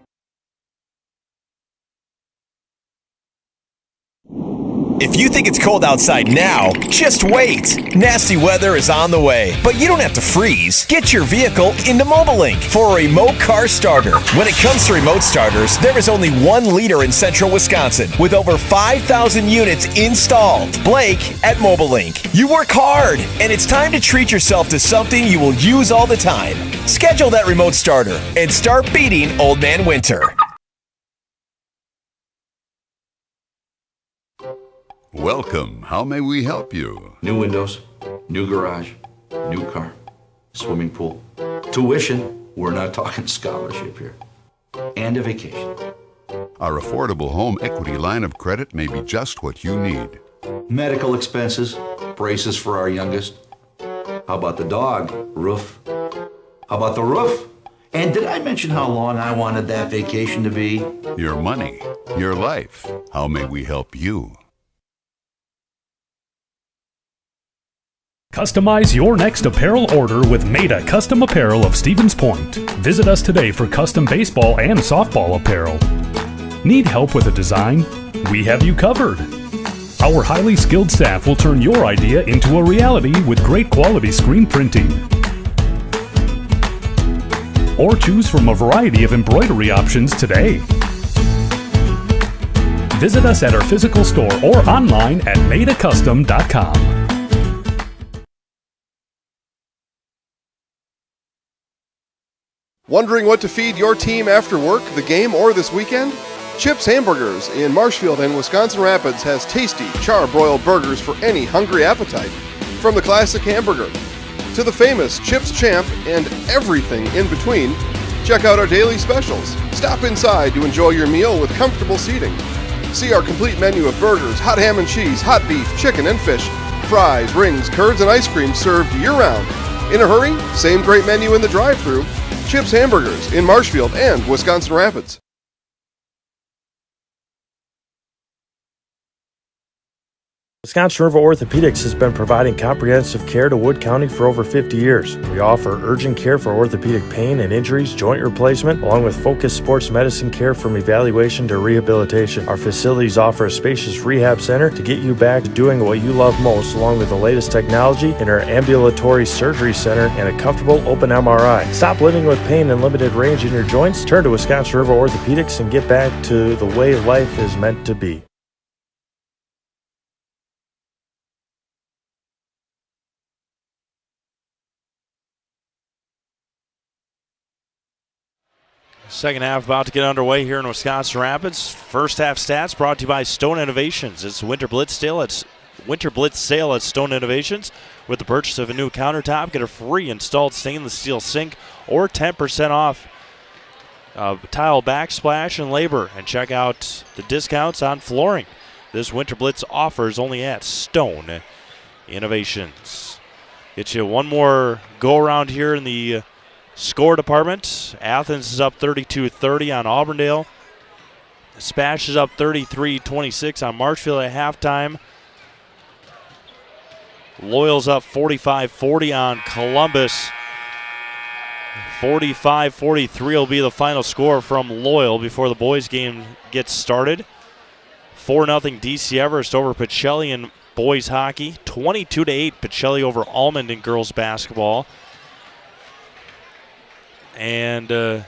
If you think it's cold outside now, just wait. Nasty weather is on the way, but you don't have to freeze. Get your vehicle into MobileLink for a remote car starter. When it comes to remote starters, there is only one leader in central Wisconsin with over 5,000 units installed. Blake at MobileLink. You work hard, and it's time to treat yourself to something you will use all the time. Schedule that remote starter and start beating Old Man Winter. Welcome. How may we help you? New windows, new garage, new car, swimming pool, tuition. We're not talking scholarship here. And a vacation. Our affordable home equity line of credit may be just what you need. Medical expenses, braces for our youngest. How about the dog? Roof. How about the roof? And did I mention how long I wanted that vacation to be? Your money, your life. How may we help you? Customize your next apparel order with Maida Custom Apparel of Stevens Point. Visit us today for custom baseball and softball apparel. Need help with a design? We have you covered. Our highly skilled staff will turn your idea into a reality with great quality screen printing. Or choose from a variety of embroidery options today. Visit us at our physical store or online at maidacustom.com. Wondering what to feed your team after work, the game, or this weekend? Chips Hamburgers in Marshfield and Wisconsin Rapids has tasty, char-broiled burgers for any hungry appetite. From the classic hamburger to the famous Chips Champ and everything in between, check out our daily specials. Stop inside to enjoy your meal with comfortable seating. See our complete menu of burgers, hot ham and cheese, hot beef, chicken and fish, fries, rings, curds, and ice cream served year-round. In a hurry? Same great menu in the drive-thru. Chips Hamburgers in Marshfield and Wisconsin Rapids. Wisconsin River Orthopedics has been providing comprehensive care to Wood County for over 50 years. We offer urgent care for orthopedic pain and injuries, joint replacement, along with focused sports medicine care from evaluation to rehabilitation. Our facilities offer a spacious rehab center to get you back to doing what you love most, along with the latest technology in our ambulatory surgery center and a comfortable open MRI. Stop living with pain and limited range in your joints. Turn to Wisconsin River Orthopedics and get back to the way life is meant to be. Second half about to get underway here in Wisconsin Rapids. First half stats brought to you by Stone Innovations. It's Winter Blitz sale at Stone Innovations. With the purchase of a new countertop, get a free installed stainless steel sink or 10% off tile backsplash and labor. And check out the discounts on flooring. This Winter Blitz offer is only at Stone Innovations. Get you one more go around here in the score department. Athens is up 32-30 on Auburndale. Spash is up 33-26 on Marshfield at halftime. Loyal's up 45-40 on Columbus. 45-43 will be the final score from Loyal before the boys' game gets started. 4-0 DC Everest over Pacelli in boys hockey. 22-8 Pacelli over Almond in girls basketball. And, of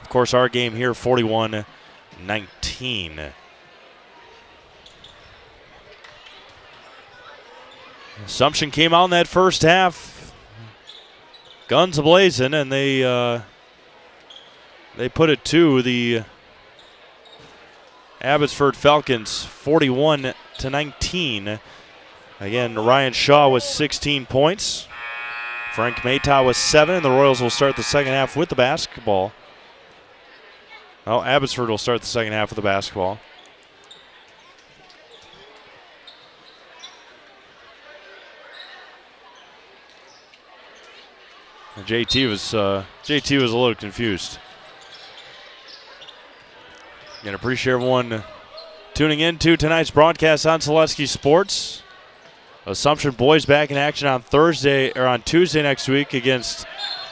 course, our game here, 41-19. Assumption came out in that first half, guns a-blazing, and they put it to the Abbotsford Falcons, 41-19. Again, Ryan Shaw with 16 points. Frank Mayta with 7, and the Royals will start the second half with the basketball. Oh, Abbotsford will start the second half with the basketball. And JT was a little confused. Again, appreciate everyone tuning in to tonight's broadcast on Selesky Sports. Assumption boys back in action on Tuesday next week against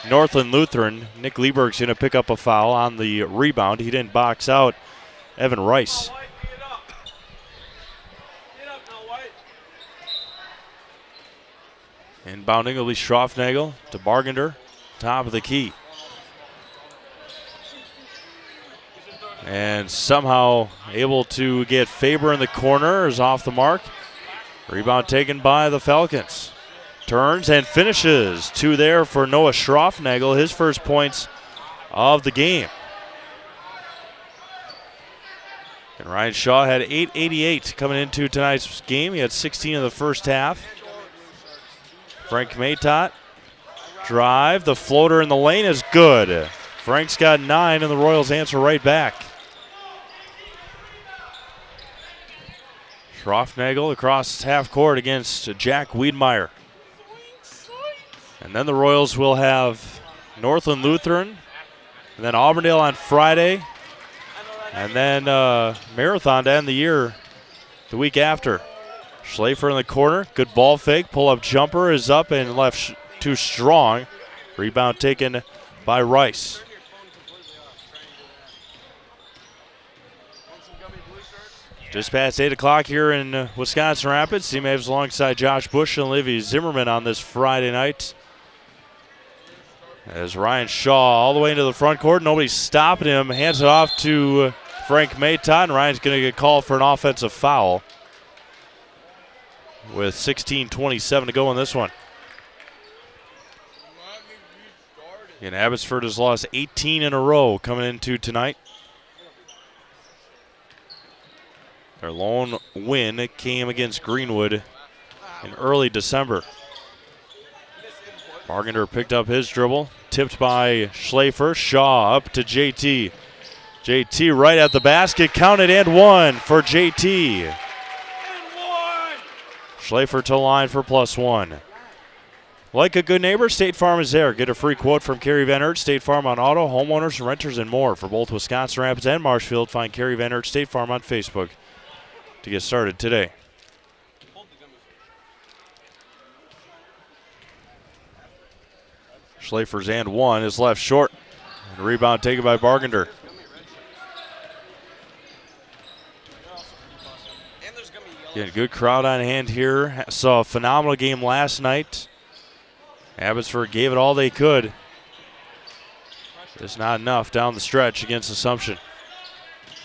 Northland Lutheran. Nick Lieberg's going to pick up a foul on the rebound. He didn't box out Evan Rice. Inbounding will be Schroffnagel to Bargender, top of the key. And somehow able to get Faber in the corner, is off the mark. Rebound taken by the Falcons. Turns and finishes. 2 there for Noah Schroffnagel, his first points of the game. And Ryan Shaw had 888 coming into tonight's game. He had 16 in the first half. Frank Maytot, drive, the floater in the lane is good. Frank's got 9, and the Royals answer right back. Schroffnagel across half court against Jack Wiedmeyer. And then the Royals will have Northland Lutheran, and then Auburndale on Friday, and then Marathon to end the year the week after. Schlafer in the corner, good ball fake, pull-up jumper is up and left too strong. Rebound taken by Rice. Just past 8 o'clock here in Wisconsin Rapids. Team Mavs alongside Josh Bush and Olivia Zimmerman on this Friday night. As Ryan Shaw all the way into the front court, nobody's stopping him, hands it off to Frank Maytot, and Ryan's going to get called for an offensive foul with 16:27 to go in this one. And Abbotsford has lost 18 in a row coming into tonight. Their lone win came against Greenwood in early December. Bargender picked up his dribble, tipped by Schlafer. Shaw up to JT. JT right at the basket, counted and one for JT. Schlafer to the line for +1. Like a good neighbor, State Farm is there. Get a free quote from Kerry Van Aert, State Farm on auto, homeowners, renters, and more. For both Wisconsin Rapids and Marshfield, find Kerry Van Aert State Farm on Facebook to get started today. Schlafer's and one is left short. And rebound taken by Bargender. Again, good crowd on hand here. Saw a phenomenal game last night. Abbotsford gave it all they could. Just not enough down the stretch against Assumption.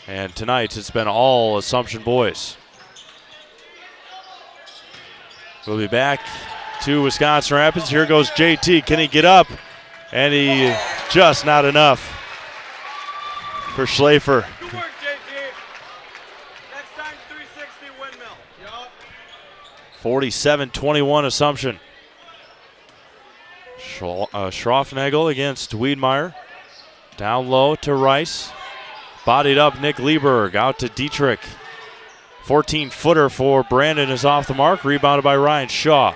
And tonight it's been all Assumption boys. We'll be back to Wisconsin Rapids. Here goes JT. Can he get up? And he just not enough for Schlafer. 47-21 Assumption. Schroffnagel against Wiedmeyer. Down low to Rice. Bodied up Nick Lieberg. Out to Dietrich. 14-footer for Brandon is off the mark. Rebounded by Ryan Shaw.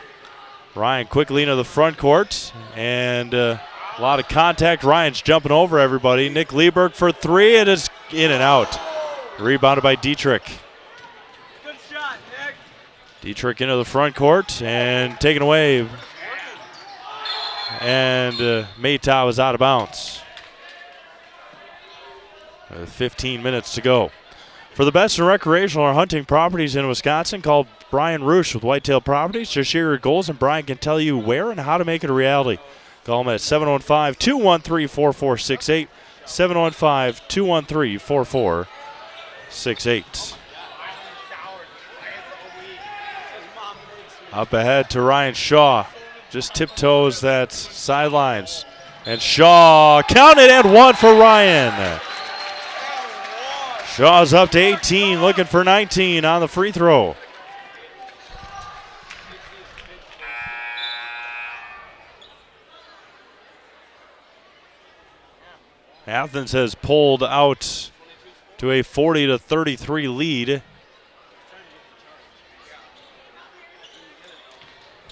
Ryan quickly into the front court. And a lot of contact. Ryan's jumping over everybody. Nick Lieberg for 3. It is in and out. Rebounded by Dietrich. Dietrich into the front court and taken away. And Mayta was out of bounds. 15 minutes to go. For the best in recreational or hunting properties in Wisconsin, call Brian Roosh with Whitetail Properties. Just share your goals, and Brian can tell you where and how to make it a reality. Call him at 715-213-4468. 715-213-4468. Up ahead to Ryan Shaw. Just tiptoes that sidelines. And Shaw counted and one for Ryan. Shaw's up to 18, looking for 19 on the free throw. Athens has pulled out to a 40-33 lead.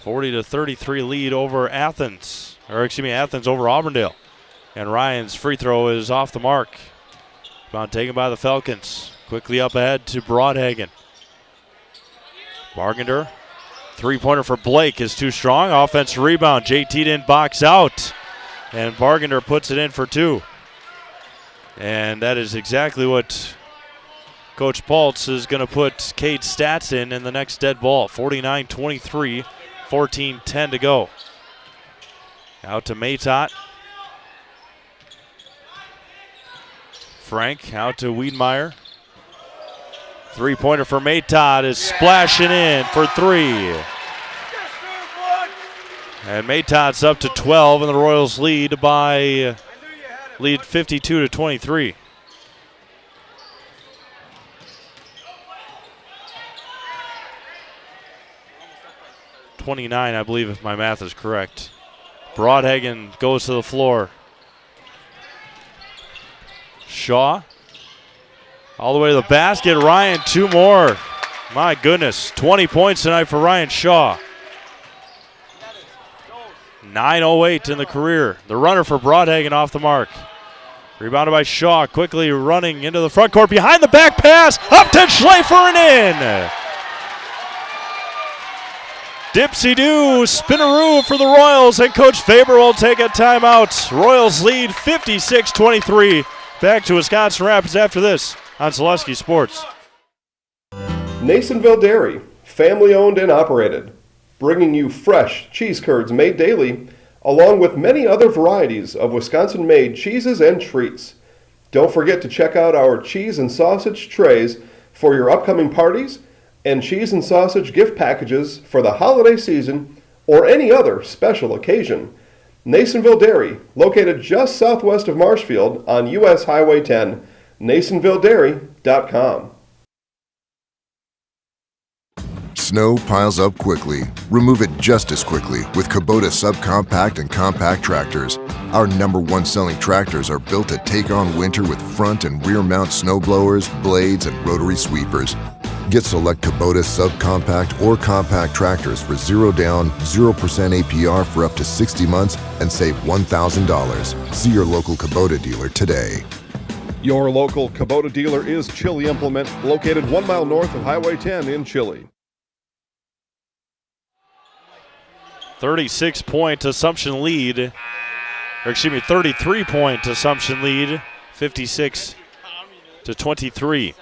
40-33 lead over Athens. Athens over Auburndale. And Ryan's free throw is off the mark. Rebound taken by the Falcons. Quickly up ahead to Broadhagen. Bargender. Three-pointer for Blake is too strong. Offensive rebound. JT didn't box out. And Bargender puts it in for two. And that is exactly what Coach Paltz is going to put Cade Stats in the next dead ball. 49-23, 14-10 to go. Out to Maytot. Frank out to Wiedmeyer. Three-pointer for Maytot is splashing in for three. And Maytot's up to 12, and the Royals lead 52-23. .29, I believe, if my math is correct. Broadhagen goes to the floor. Shaw all the way to the basket. Ryan, two more. My goodness, 20 points tonight for Ryan Shaw. 9:08 in the career. The runner for Broadhagen off the mark. Rebounded by Shaw, quickly running into the front court. Behind the back pass, up to Schleifer and in. Dipsy-doo, spinaroo for the Royals, and Coach Faber will take a timeout. Royals lead 56-23. Back to Wisconsin Rapids after this on Zaleski Sports. Nasonville Dairy, family owned and operated, bringing you fresh cheese curds made daily, along with many other varieties of Wisconsin-made cheeses and treats. Don't forget to check out our cheese and sausage trays for your upcoming parties and cheese and sausage gift packages for the holiday season or any other special occasion. Nasonville Dairy, located just southwest of Marshfield on US Highway 10, NasonvilleDairy.com. Snow piles up quickly. Remove it just as quickly with Kubota subcompact and compact tractors. Our #1 selling tractors are built to take on winter with front and rear mount snow blowers, blades, and rotary sweepers. Get select Kubota subcompact or compact tractors for 0 down, 0% APR for up to 60 months and save $1,000. See your local Kubota dealer today. Your local Kubota dealer is Chili Implement, located 1 mile north of Highway 10 in Chili. 36-point Assumption lead. 33-point Assumption lead. 56-23.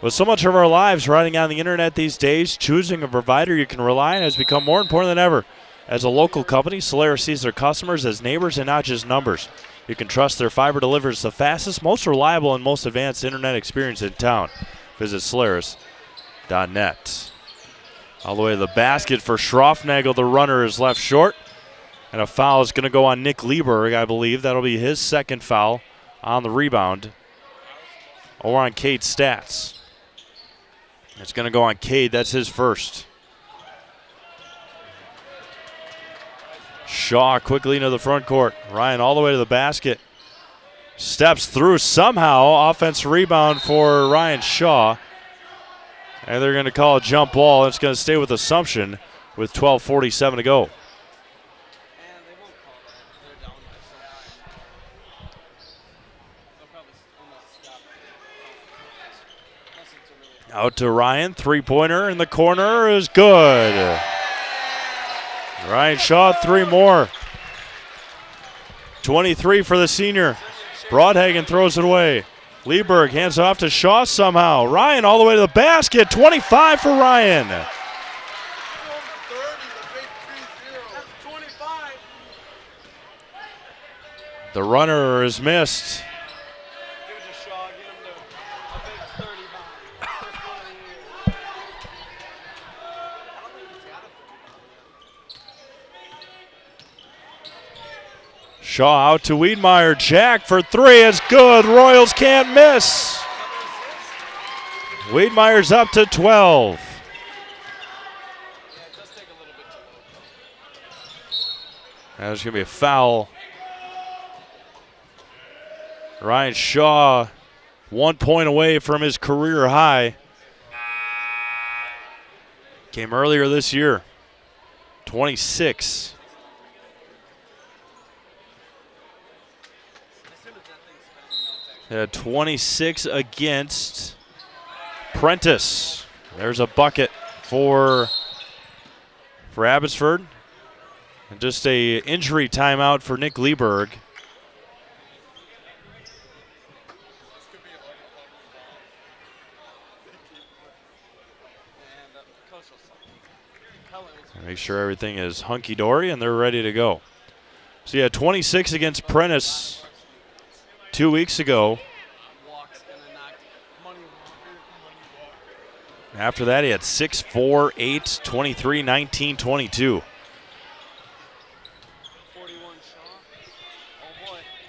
With so much of our lives riding on the internet these days, choosing a provider you can rely on has become more important than ever. As a local company, Solaris sees their customers as neighbors and not just numbers. You can trust their fiber delivers the fastest, most reliable, and most advanced internet experience in town. Visit Solaris.net. All the way to the basket for Schroffnagel. The runner is left short. And a foul is going to go on Nick Lieberg, I believe. That'll be his second foul on the rebound. Or on Cade Stats. It's going to go on Cade. That's his first. Shaw quickly into the front court. Ryan all the way to the basket. Steps through somehow. Offensive rebound for Ryan Shaw. And they're going to call a jump ball. It's going to stay with Assumption with 12:47 to go. Out to Ryan, three-pointer in the corner is good. Ryan Shaw, 3 more. 23 for the senior. Broadhagen throws it away. Lieberg hands off to Shaw somehow. Ryan all the way to the basket. 25 for Ryan. The runner is missed. Shaw out to Wiedmeyer. Jack for 3 is good. Royals can't miss. Wiedmeyer's up to 12. There's going to be a foul. Ryan Shaw 1 point away from his career high. Came earlier this year. 26. Yeah, 26 against Prentice. There's a bucket for Abbotsford. And just a injury timeout for Nick Lieberg. Make sure everything is hunky-dory and they're ready to go. So yeah, 26 against Prentice 2 weeks ago. After that, he had 6, 4, 8, 23, 19, 22.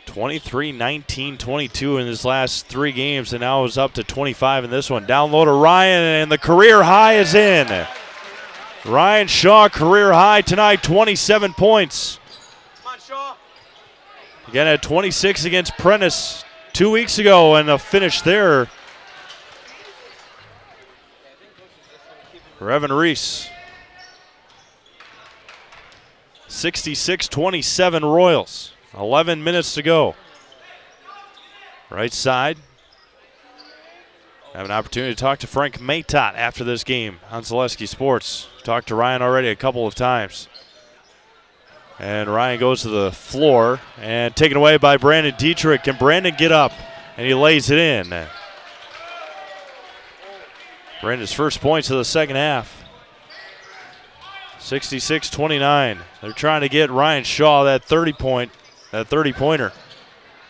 23, 19, 22 in his last 3 games, and now is up to 25 in this one. Down low to Ryan, and the career high is in. Ryan Shaw, career high tonight, 27 points. Again at 26 against Prentice 2 weeks ago, and a finish there for Evan Reese. 66-27 Royals. 11 minutes to go. Right side. Have an opportunity to talk to Frank Maytott after this game on Zaleski Sports. Talked to Ryan already a couple of times. And Ryan goes to the floor and taken away by Brandon Dietrich. Can Brandon get up? And he lays it in. Brandon's first points of the second half. 66-29. They're trying to get Ryan Shaw that 30-pointer.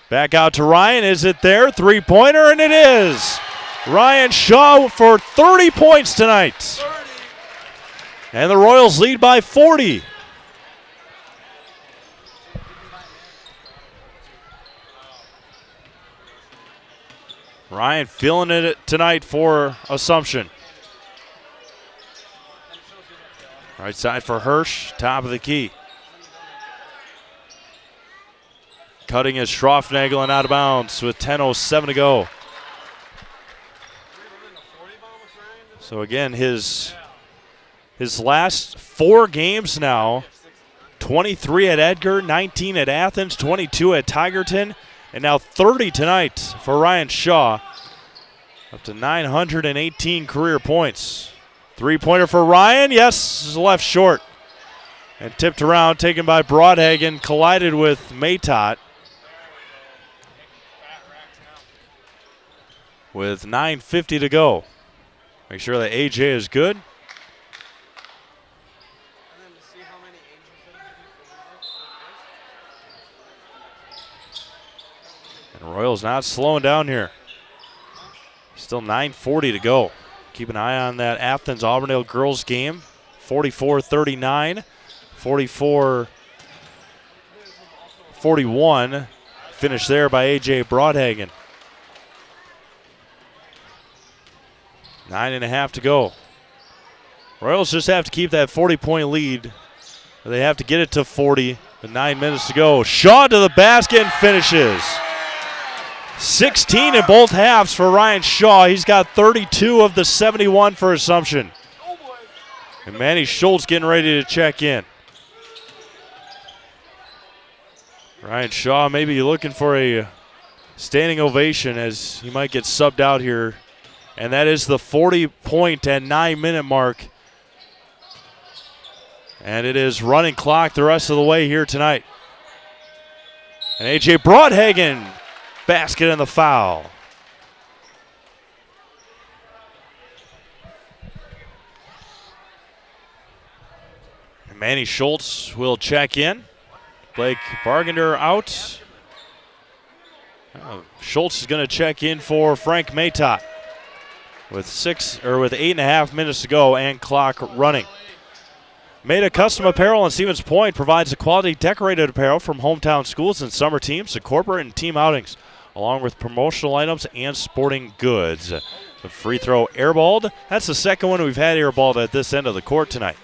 Back out to Ryan. Is it there? Three-pointer, and it is. Ryan Shaw for 30 points tonight. And the Royals lead by 40. Ryan feeling it tonight for Assumption. Right side for Hirsch, top of the key. Cutting is Schroffnagel and out of bounds with 10:07 to go. So again, his last 4 games now, 23 at Edgar, 19 at Athens, 22 at Tigerton, and now 30 tonight for Ryan Shaw. Up to 918 career points. Three-pointer for Ryan. Yes, left short. And tipped around, taken by Broadhagen, collided with Maytott. With 9:50 to go. Make sure that AJ is good. And Royals not slowing down here. Still 9:40 to go. Keep an eye on that Athens-Auburndale girls game. 44-39, 44-41. Finished there by AJ Broadhagen. 9.5 to go. Royals just have to keep that 40-point lead. They have to get it to 40 with 9 minutes to go. Shaw to the basket and finishes. 16 in both halves for Ryan Shaw. He's got 32 of the 71 for Assumption. And Manny Schultz getting ready to check in. Ryan Shaw maybe looking for a standing ovation as he might get subbed out here And that is the 40-point and 9-minute mark. And it is running clock the rest of the way here tonight. And A.J. Broadhagen, basket and the foul. And Manny Schultz will check in. Blake Bargender out. Schultz is going to check in for Frank Maytott with 8.5 minutes to go and clock running. Meta Custom Apparel in Stevens Point provides a quality decorated apparel from hometown schools and summer teams to corporate and team outings, along with promotional items and sporting goods. The free throw airballed. That's the second one we've had airballed at this end of the court tonight.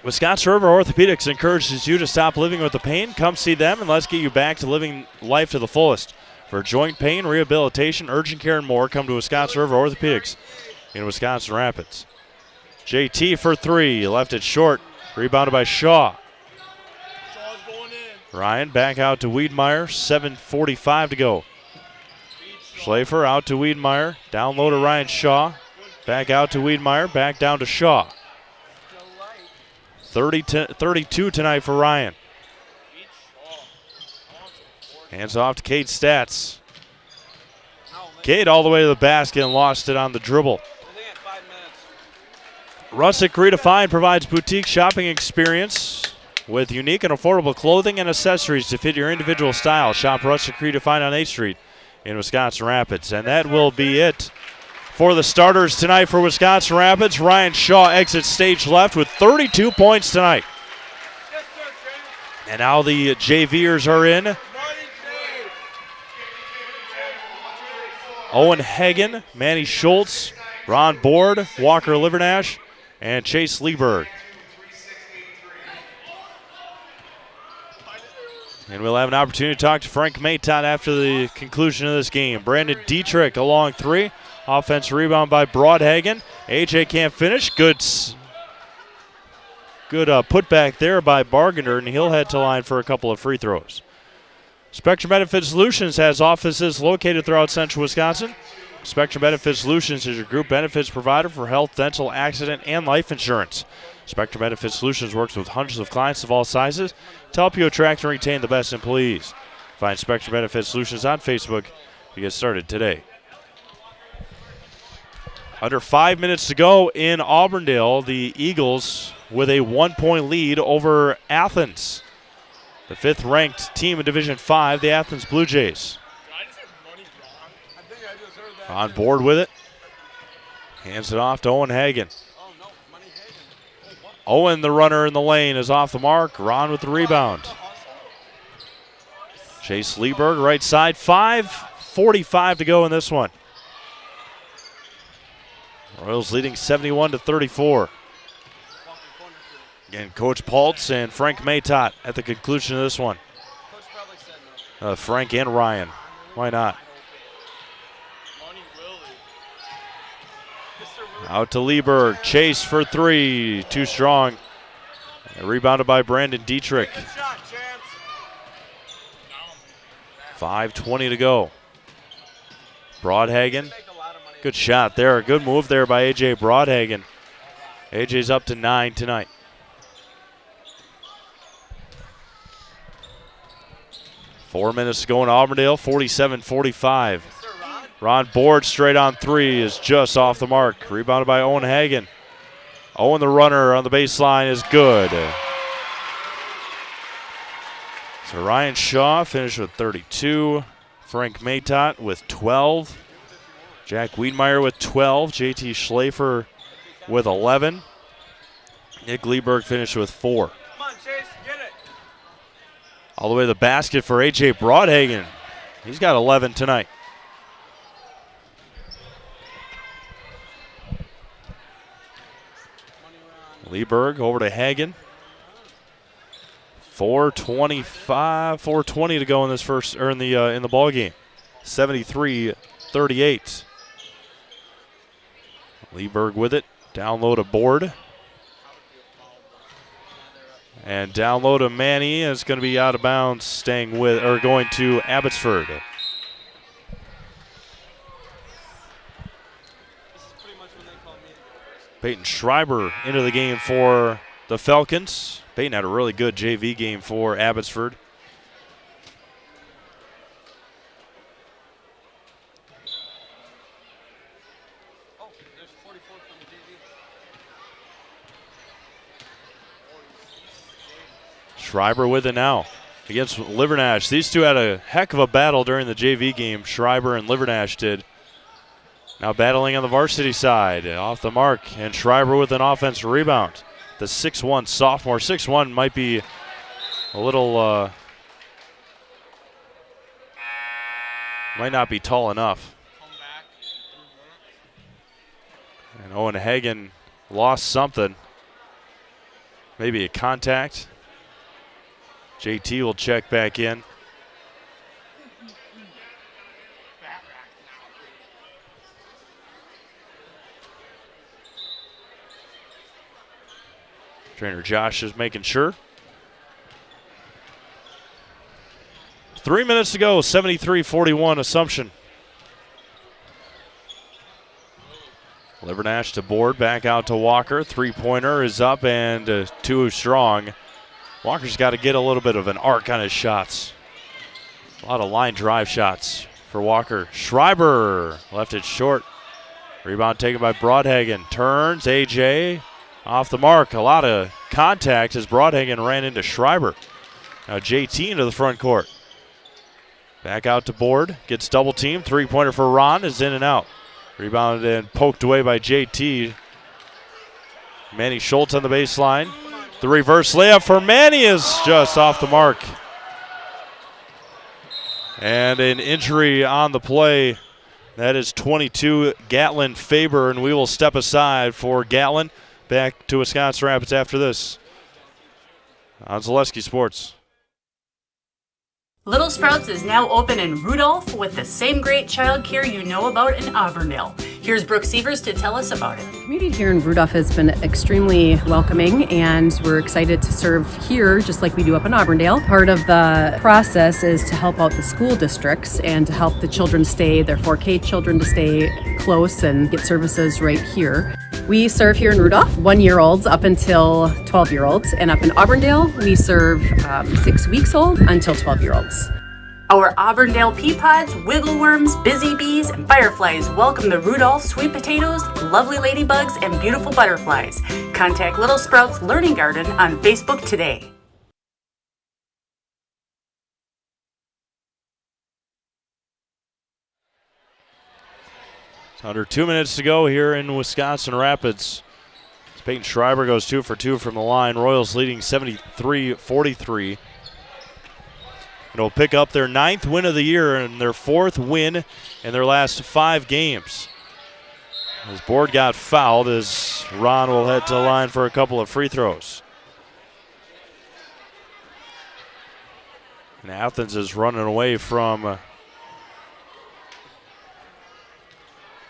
Wisconsin River Orthopedics encourages you to stop living with the pain. Come see them and let's get you back to living life to the fullest. For joint pain, rehabilitation, urgent care, and more, come to Wisconsin River Orthopedics in Wisconsin Rapids. JT for three, left it short, rebounded by Shaw. Ryan back out to Wiedmeyer, 7:45 to go. Schlafer out to Wiedmeyer, down low to Ryan Shaw, back out to Wiedmeyer, back down to Shaw. 32 tonight for Ryan. Hands off to Cade Stats. Cade all the way to the basket and lost it on the dribble. Rustic Redefined provides boutique shopping experience with unique and affordable clothing and accessories to fit your individual style. Shop Rustic Redefined on 8th Street in Wisconsin Rapids. And that will be it for the starters tonight for Wisconsin Rapids. Ryan Shaw exits stage left with 32 points tonight. And now the JVers are in. Owen Hagen, Manny Schultz, Ron Board, Walker Livernash, and Chase Lieberg. And we'll have an opportunity to talk to Frank Maytott after the conclusion of this game. Brandon Dietrich along three. Offensive rebound by Broadhagen. AJ can't finish. Good putback there by Bargender, and he'll head to line for a couple of free throws. Spectrum Benefit Solutions has offices located throughout central Wisconsin. Spectrum Benefit Solutions is your group benefits provider for health, dental, accident, and life insurance. Spectrum Benefit Solutions works with hundreds of clients of all sizes to help you attract and retain the best employees. Find Spectrum Benefit Solutions on Facebook to get started today. Under 5 minutes to go in Auburndale, the Eagles with a 1-point lead over Athens. The 5th-ranked team in Division 5, the Athens Blue Jays. On board with it. Hands it off to Owen Hagen. Owen, the runner in the lane, is off the mark. Ron with the rebound. Chase Lieberg, right side. 5:45 to go in this one. Royals leading 71-34. Again, Coach Paltz and Frank Maytott at the conclusion of this one. Frank and Ryan. Why not? Out to Lieberg. Chase for three. Too strong. Rebounded by Brandon Dietrich. 5:20 to go. Broadhagen. Good shot there. Good move there by A.J. Broadhagen. A.J.'s up to 9 tonight. Four minutes to go in Auburndale, 47-45. Ron Board straight on three is just off the mark. Rebounded by Owen Hagen. Owen, the runner on the baseline, is good. So Ryan Shaw finished with 32. Frank Maytott with 12. Jack Wiedmeyer with 12. JT Schlafer with 11. Nick Lieberg finished with 4. All the way to the basket for A.J. Broadhagen. He's got 11 tonight. Lieberg over to Hagen. 4:20 to go in this first in the ball game. 73-38. Lieberg with it. Down low to Board. And down low to Manny. It's going to be out of bounds, going to Abbotsford. Peyton Schreiber into the game for the Falcons. Peyton had a really good JV game for Abbotsford. Schreiber with it now against Livernash. These two had a heck of a battle during the JV game. Schreiber and Livernash did. Now battling on the varsity side. Off the mark, and Schreiber with an offensive rebound. The 6'1 sophomore. 6'1 might be a little, might not be tall enough. And Owen Hagen lost something. Maybe a contact. JT will check back in. Trainer Josh is making sure. 3 minutes to go, 73-41 Assumption. Livernash to board, back out to Walker. Three-pointer is up and too strong. Walker's got to get a little bit of an arc on his shots. A lot of line drive shots for Walker. Schreiber left it short. Rebound taken by Broadhagen. Turns, AJ off the mark. A lot of contact as Broadhagen ran into Schreiber. Now JT into the front court. Back out to board. Gets double teamed. Three-pointer for Ron is in and out. Rebounded and poked away by JT. Manny Schultz on the baseline. The reverse layup for Manny is just off the mark. And an injury on the play. That is 22, Gatlin Faber, and we will step aside for Gatlin. Back to Wisconsin Rapids after this on Zaleski Sports. Little Sprouts is now open in Rudolph with the same great child care you know about in Auburndale. Here's Brooke Sievers to tell us about it. The community here in Rudolph has been extremely welcoming, and we're excited to serve here just like we do up in Auburndale. Part of the process is to help out the school districts and to help the children stay, their 4K children to stay close and get services right here. We serve here in Rudolph 1-year-olds up until 12-year-olds, and up in Auburndale we serve 6 weeks old until 12-year-olds. Our Auburndale pea pods, wiggleworms, busy bees, and fireflies welcome the Rudolph sweet potatoes, lovely ladybugs, and beautiful butterflies. Contact Little Sprouts Learning Garden on Facebook today. It's under 2 minutes to go here in Wisconsin Rapids. Peyton Schreiber goes 2 for 2 from the line. Royals leading 73-43. It'll pick up their 9th win of the year and their 4th win in their last 5 games. His board got fouled as Ron will head to the line for a couple of free throws. And Athens is running away from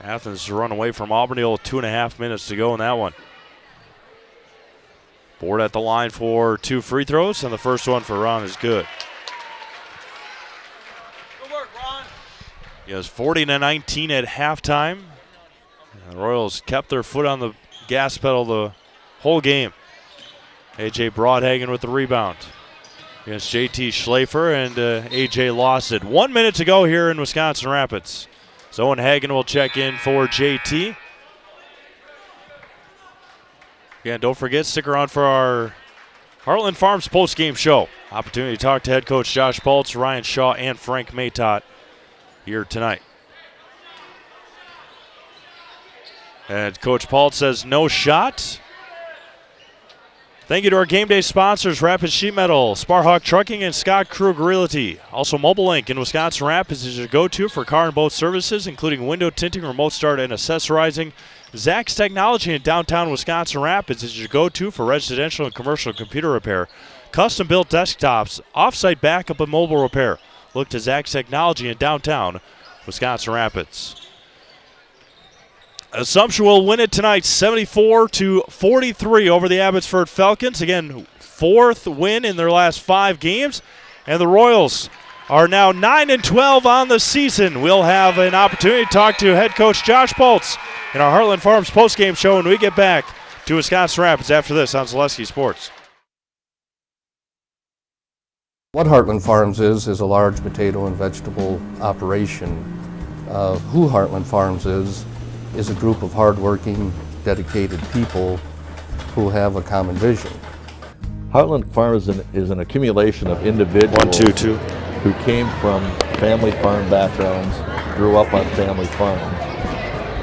Auburndale with 2.5 minutes to go in that one. Board at the line for 2 free throws, and the first one for Ron is good. He has 40-19 at halftime. The Royals kept their foot on the gas pedal the whole game. A.J. Broadhagen with the rebound against J.T. Schlafer, and A.J. lost it. 1 minute to go here in Wisconsin Rapids. So Owen Hagen will check in for J.T. Again, don't forget, stick around for our Heartland Farms postgame show. Opportunity to talk to head coach Josh Paltz, Ryan Shaw, and Frank Maytott here tonight. And Coach Paltz says no shot. Thank you to our game day sponsors, Rapids Sheet Metal, Sparhawk Trucking, and Scott Krug Realty. Also, Mobile Link in Wisconsin Rapids is your go-to for car and boat services, including window tinting, remote start, and accessorizing. Zach's Technology in downtown Wisconsin Rapids is your go-to for residential and commercial computer repair, custom-built desktops, off-site backup, and mobile repair. Look to Zach's Technology in downtown Wisconsin Rapids. Assumption will win it tonight, 74-43 over the Abbotsford Falcons. Again, 4th win in their last 5 games. And the Royals are now 9-12 on the season. We'll have an opportunity to talk to head coach Josh Bolts in our Heartland Farms postgame show when we get back to Wisconsin Rapids after this on Zaleski Sports. What Heartland Farms is a large potato and vegetable operation. Who Heartland Farms is a group of hardworking, dedicated people who have a common vision. Heartland Farms is an accumulation of individuals who came from family farm backgrounds, grew up on family farms,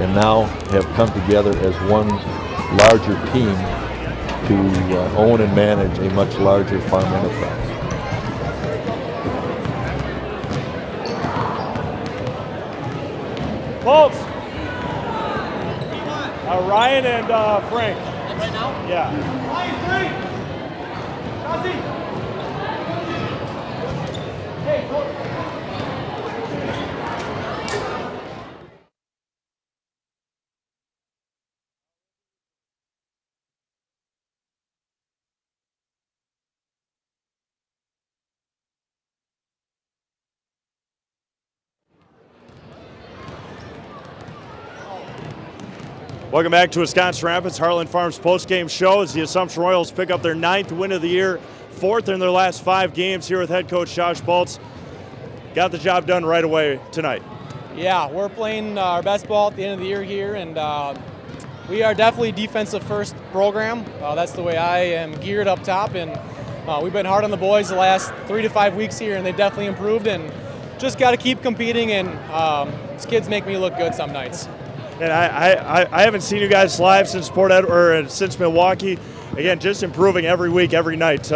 and now have come together as one larger team to own and manage a much larger farm enterprise. Bolts. Ryan and Frank. Right now? Yeah. Ryan, 3. Hey, Welcome back to Wisconsin Rapids Heartland Farms postgame show as the Assumption Royals pick up their 9th win of the year, 4th in their last 5 games here with head coach Josh Bolts. Got the job done right away tonight. Yeah, we're playing our best ball at the end of the year here, and we are definitely defensive first program. That's the way I am geared up top, and we've been hard on the boys the last 3 to 5 weeks here, and they've definitely improved, and just got to keep competing, and these kids make me look good some nights. And I haven't seen you guys live since since Milwaukee. Again, just improving every week, every night,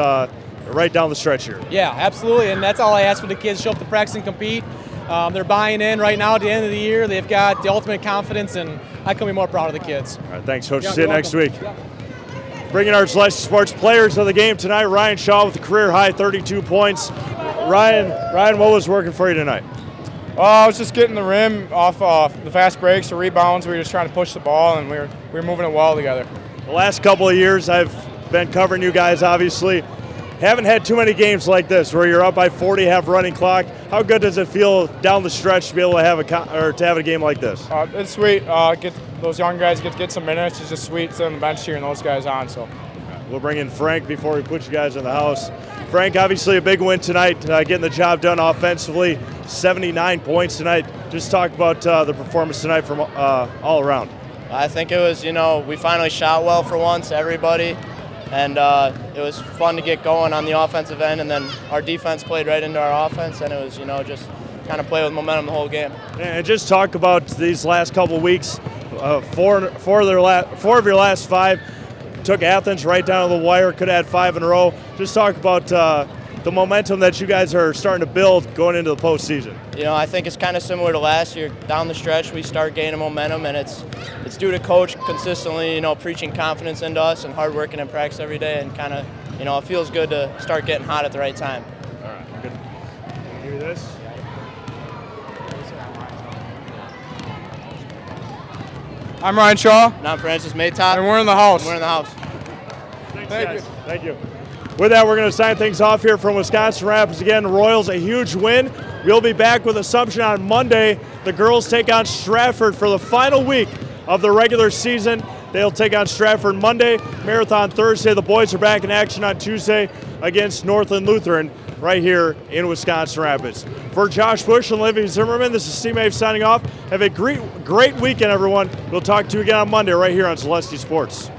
right down the stretch here. Yeah, absolutely, and that's all I ask for the kids: show up to practice and compete. They're buying in right now. At the end of the year, they've got the ultimate confidence, and I couldn't be more proud of the kids. All right, thanks, Coach. See you next week. Yeah. Bringing our Zaleski Sports players of the game tonight, Ryan Shaw with a career-high 32 points. Ryan, what was working for you tonight? I was just getting the rim off the fast breaks, the rebounds. We were just trying to push the ball, and we were moving it well together. The last couple of years, I've been covering you guys, obviously. Haven't had too many games like this where you're up by 40, have running clock. How good does it feel down the stretch to be able to have a game like this? It's sweet. Get those young guys get some minutes. It's just sweet sitting on the bench cheering those guys on. So we'll bring in Frank before we put you guys in the house. Frank, obviously a big win tonight, getting the job done offensively. 79 points tonight. Just talk about the performance tonight from all around. I think it was, we finally shot well for once, everybody, and it was fun to get going on the offensive end, and then our defense played right into our offense, and it was, just kind of play with momentum the whole game. And just talk about these last couple of weeks. Four of your last 5 took Athens right down to the wire, could have had 5 in a row. Just talk about the momentum that you guys are starting to build going into the postseason. I think it's kind of similar to last year. Down the stretch, we start gaining momentum, and it's due to coach consistently, preaching confidence into us and hard working in practice every day, and kind of, it feels good to start getting hot at the right time. All right, good. Give me this. I'm Ryan Shaw. And I'm Francis Maytop. And we're in the house. Thank you. Thank you. With that, we're going to sign things off here from Wisconsin Rapids. Again, Royals, a huge win. We'll be back with Assumption on Monday. The girls take on Stratford for the final week of the regular season. They'll take on Stratford Monday, Marathon Thursday. The boys are back in action on Tuesday against Northland Lutheran right here in Wisconsin Rapids. For Josh Bush and Olivia Zimmerman, this is Steve Mave signing off. Have a great weekend, everyone. We'll talk to you again on Monday right here on Zaleski Sports.